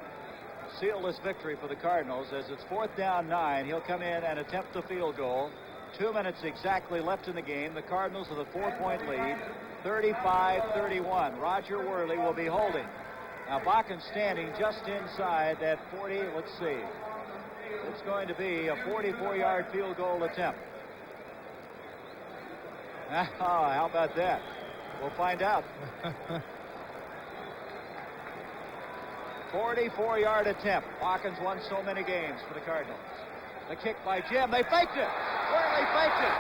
Seal this victory for the Cardinals as it's 4th down 9. He'll come in and attempt the field goal. 2 minutes exactly left in the game. The Cardinals with a 4-point lead. 35-31. Roger Worley will be holding. Now Bakken standing just inside that 40. Let's see. It's going to be a 44-yard field goal attempt. How about that? We'll find out. 44-yard attempt. Hawkins won so many games for the Cardinals. The kick by Jim. They faked it. Worley faked it.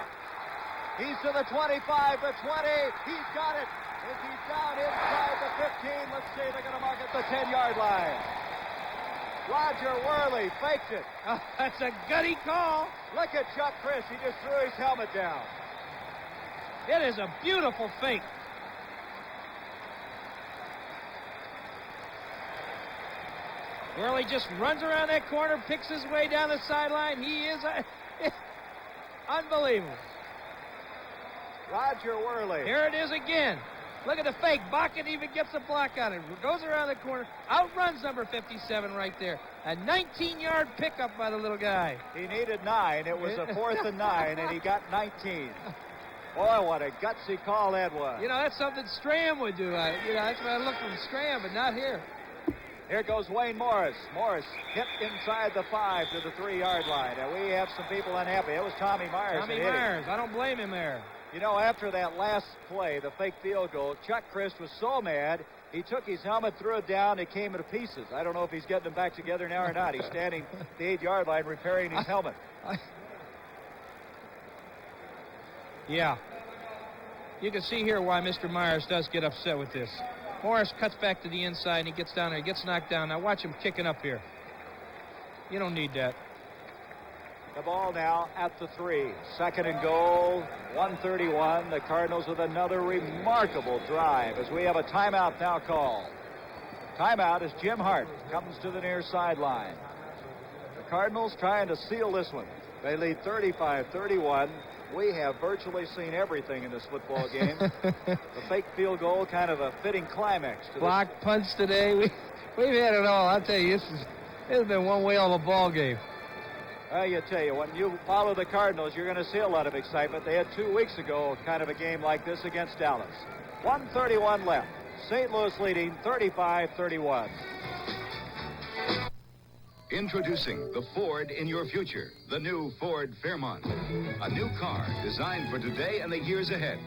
He's to the 25, the 20. He's got it. Is he down inside the 15? Let's see. They're going to mark it the 10-yard line. Roger Worley faked it. That's a gutty call. Look at Chuck Chris. He just threw his helmet down. It is a beautiful fake. Worley just runs around that corner, picks his way down the sideline. He is unbelievable. Roger Worley. Here it is again. Look at the fake. Bakken even gets a block on it. Goes around the corner. Outruns number 57 right there. A 19-yard pickup by the little guy. He needed 9. It was a 4th and 9, and he got 19. Boy, what a gutsy call that was. You know, that's something Strahm would do. That's what I look from Strahm, but not here. Here goes Wayne Morris. Morris hit inside the 5 to the 3-yard line. And we have some people unhappy. It was Tommy Myers. Tommy Myers. I don't blame him there. You know, after that last play, the fake field goal, Chuck Christ was so mad, he took his helmet, threw it down, it came into pieces. I don't know if he's getting them back together now or not. He's standing at the 8-yard line repairing his helmet. Yeah. You can see here why Mr. Myers does get upset with this. Morris cuts back to the inside, and he gets down there. He gets knocked down. Now watch him kicking up here. You don't need that. The ball now at the 3. 2nd and goal, 1:31. The Cardinals with another remarkable drive as we have a timeout now called. Timeout as Jim Hart comes to the near sideline. The Cardinals trying to seal this one. They lead 35-31. We have virtually seen everything in this football game. The fake field goal, kind of a fitting climax to block punts today. We've had it all. I'll tell you, this has been one whale of a ball game. I tell you, when you follow the Cardinals, you're going to see a lot of excitement. They had 2 weeks ago kind of a game like this against Dallas. 1:31 left. St. Louis leading 35-31. Introducing the Ford in your future, the new Ford Fairmont. A new car designed for today and the years ahead.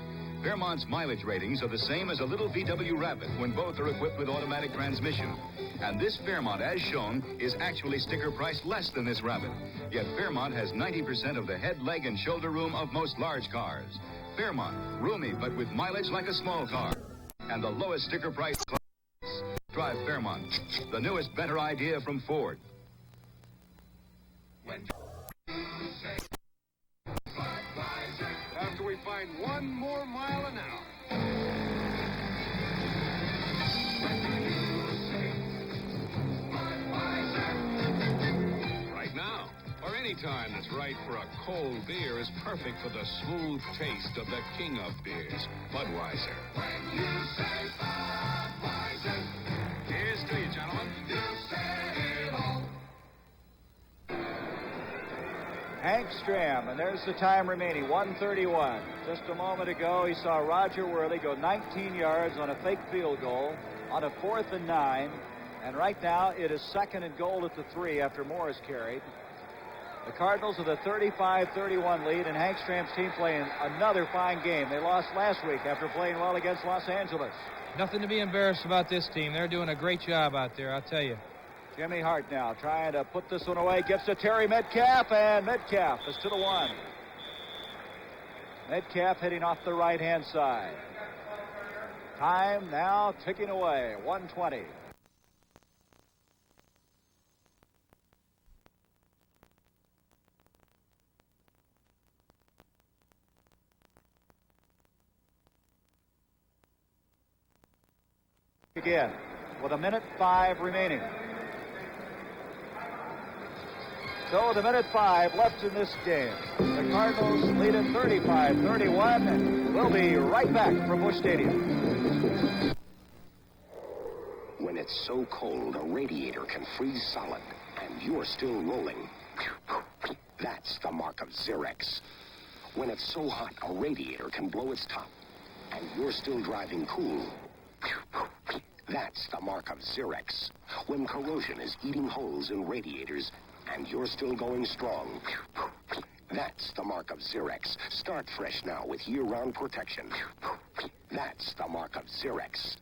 Fairmont's mileage ratings are the same as a little VW Rapid when both are equipped with automatic transmission. And this Fairmont, as shown, is actually sticker priced less than this Rapid. Yet Fairmont has 90% of the head, leg, and shoulder room of most large cars. Fairmont, roomy but with mileage like a small car. And the lowest sticker price class. Drive Fairmont, the newest, better idea from Ford. After we find 1 more mile an hour. Right now, or any time that's right for a cold beer is perfect for the smooth taste of the king of beers, Budweiser. When you say Budweiser, here's to you, gentlemen. You said it all. Hank Strahm, and there's the time remaining, 1:31. Just a moment ago, he saw Roger Worley go 19 yards on a fake field goal on a 4th and 9. And right now, it is 2nd and goal at the 3 after Morris carried. The Cardinals with a 35-31 lead, and Hank Stram's team playing another fine game. They lost last week after playing well against Los Angeles. Nothing to be embarrassed about this team. They're doing a great job out there, I'll tell you. Jimmy Hart now trying to put this one away. Gets to Terry Metcalf, and Metcalf is to the 1. Metcalf hitting off the right-hand side. Time now ticking away, 1:20. Again, with 1:05 remaining. So with 1:05 left in this game. The Cardinals lead at 35-31, and we'll be right back from Busch Stadium. When it's so cold, a radiator can freeze solid, and you're still rolling. That's the mark of Xerex. When it's so hot, a radiator can blow its top, and you're still driving cool, that's the mark of Xerex. When corrosion is eating holes in radiators and you're still going strong, that's the mark of Xerex. Start fresh now with year-round protection. That's the mark of Xerex.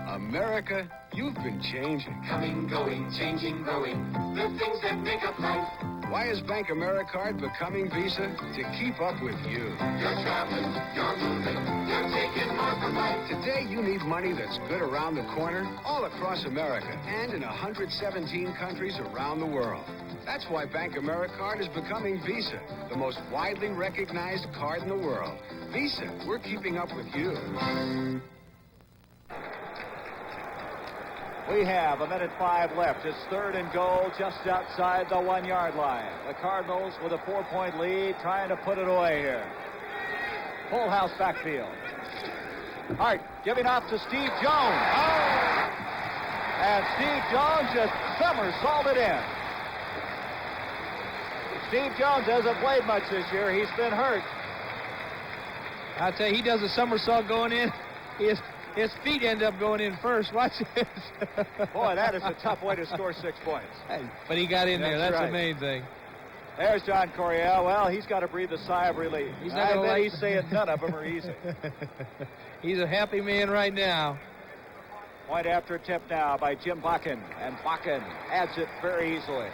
America, you've been changing. Coming, going, changing, growing. The things that make up life. Why is Bank AmeriCard becoming Visa? To keep up with you. You're traveling, you're moving, you're taking more from life. Today, you need money that's good around the corner, all across America, and in 117 countries around the world. That's why Bank AmeriCard is becoming Visa, the most widely recognized card in the world. Visa, we're keeping up with you. We have 1:05 left. It's 3rd and goal just outside the 1-yard line. The Cardinals with a 4-point lead, trying to put it away here. Full house backfield. Hart giving off to Steve Jones. Oh! And Steve Jones just somersaulted in. Steve Jones hasn't played much this year. He's been hurt. I'll tell you, he does a somersault going in. His feet end up going in first. Watch this. Boy, that is a tough way to score 6 points. But he got in there. That's right. the main thing. There's John Coryell. Well, he's got to breathe a sigh of relief. I bet he's saying none of them are easy. He's a happy man right now. Point after attempt now by Jim Bakken. And Bakken adds it very easily.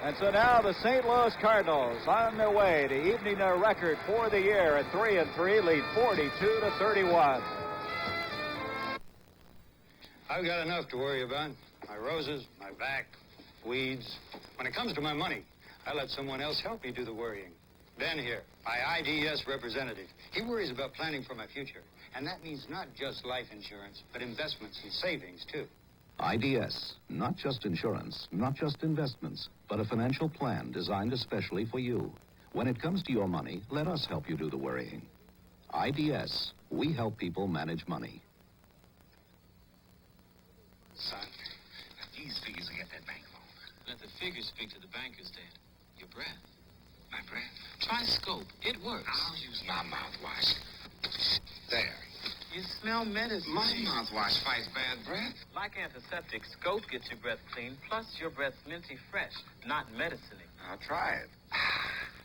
And so now the St. Louis Cardinals on their way to evening their record for the year at 3-3, lead 42-31. I've got enough to worry about. My roses, my back, weeds. When it comes to my money, I let someone else help me do the worrying. Ben here, my IDS representative. He worries about planning for my future. And that means not just life insurance, but investments and savings, too. IDS, not just insurance, not just investments, but a financial plan designed especially for you. When it comes to your money, let us help you do the worrying. IDS, we help people manage money. Son, these figures will get that bank loan. Let the figures speak to the bankers, Dad. Your breath. My breath? Try Scope. It works. I'll use my mouthwash. There. You smell medicine. My mouthwash fights bad breath. Like antiseptic, Scope gets your breath clean, plus your breath's minty fresh, not medicine-y. I'll try it.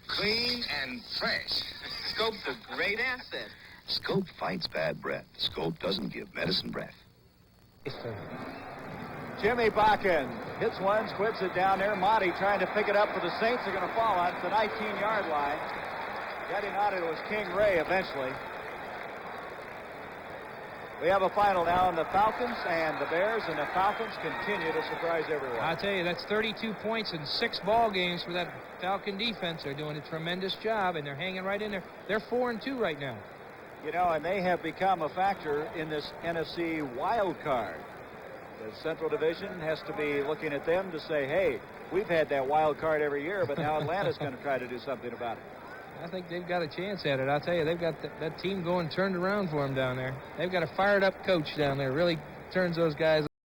Clean and fresh. Scope's a great asset. Scope fights bad breath. Scope doesn't give medicine breath. Jimmy Bakken hits one, squibs it down there. Monty trying to pick it up for the Saints. They're going to fall on the 19-yard line. Getting on it was King Ray eventually. We have a final now on the Falcons and the Bears, and the Falcons continue to surprise everyone. I'll tell you, that's 32 points in 6 ball games for that Falcon defense. They're doing a tremendous job, and they're hanging right in there. They're 4-2 right now. You know, and they have become a factor in this NFC wild card. The Central Division has to be looking at them to say, hey, we've had that wild card every year, but now Atlanta's going to try to do something about it. I think they've got a chance at it. I'll tell you, they've got that team going turned around for them down there. They've got a fired-up coach down there. Really turns those guys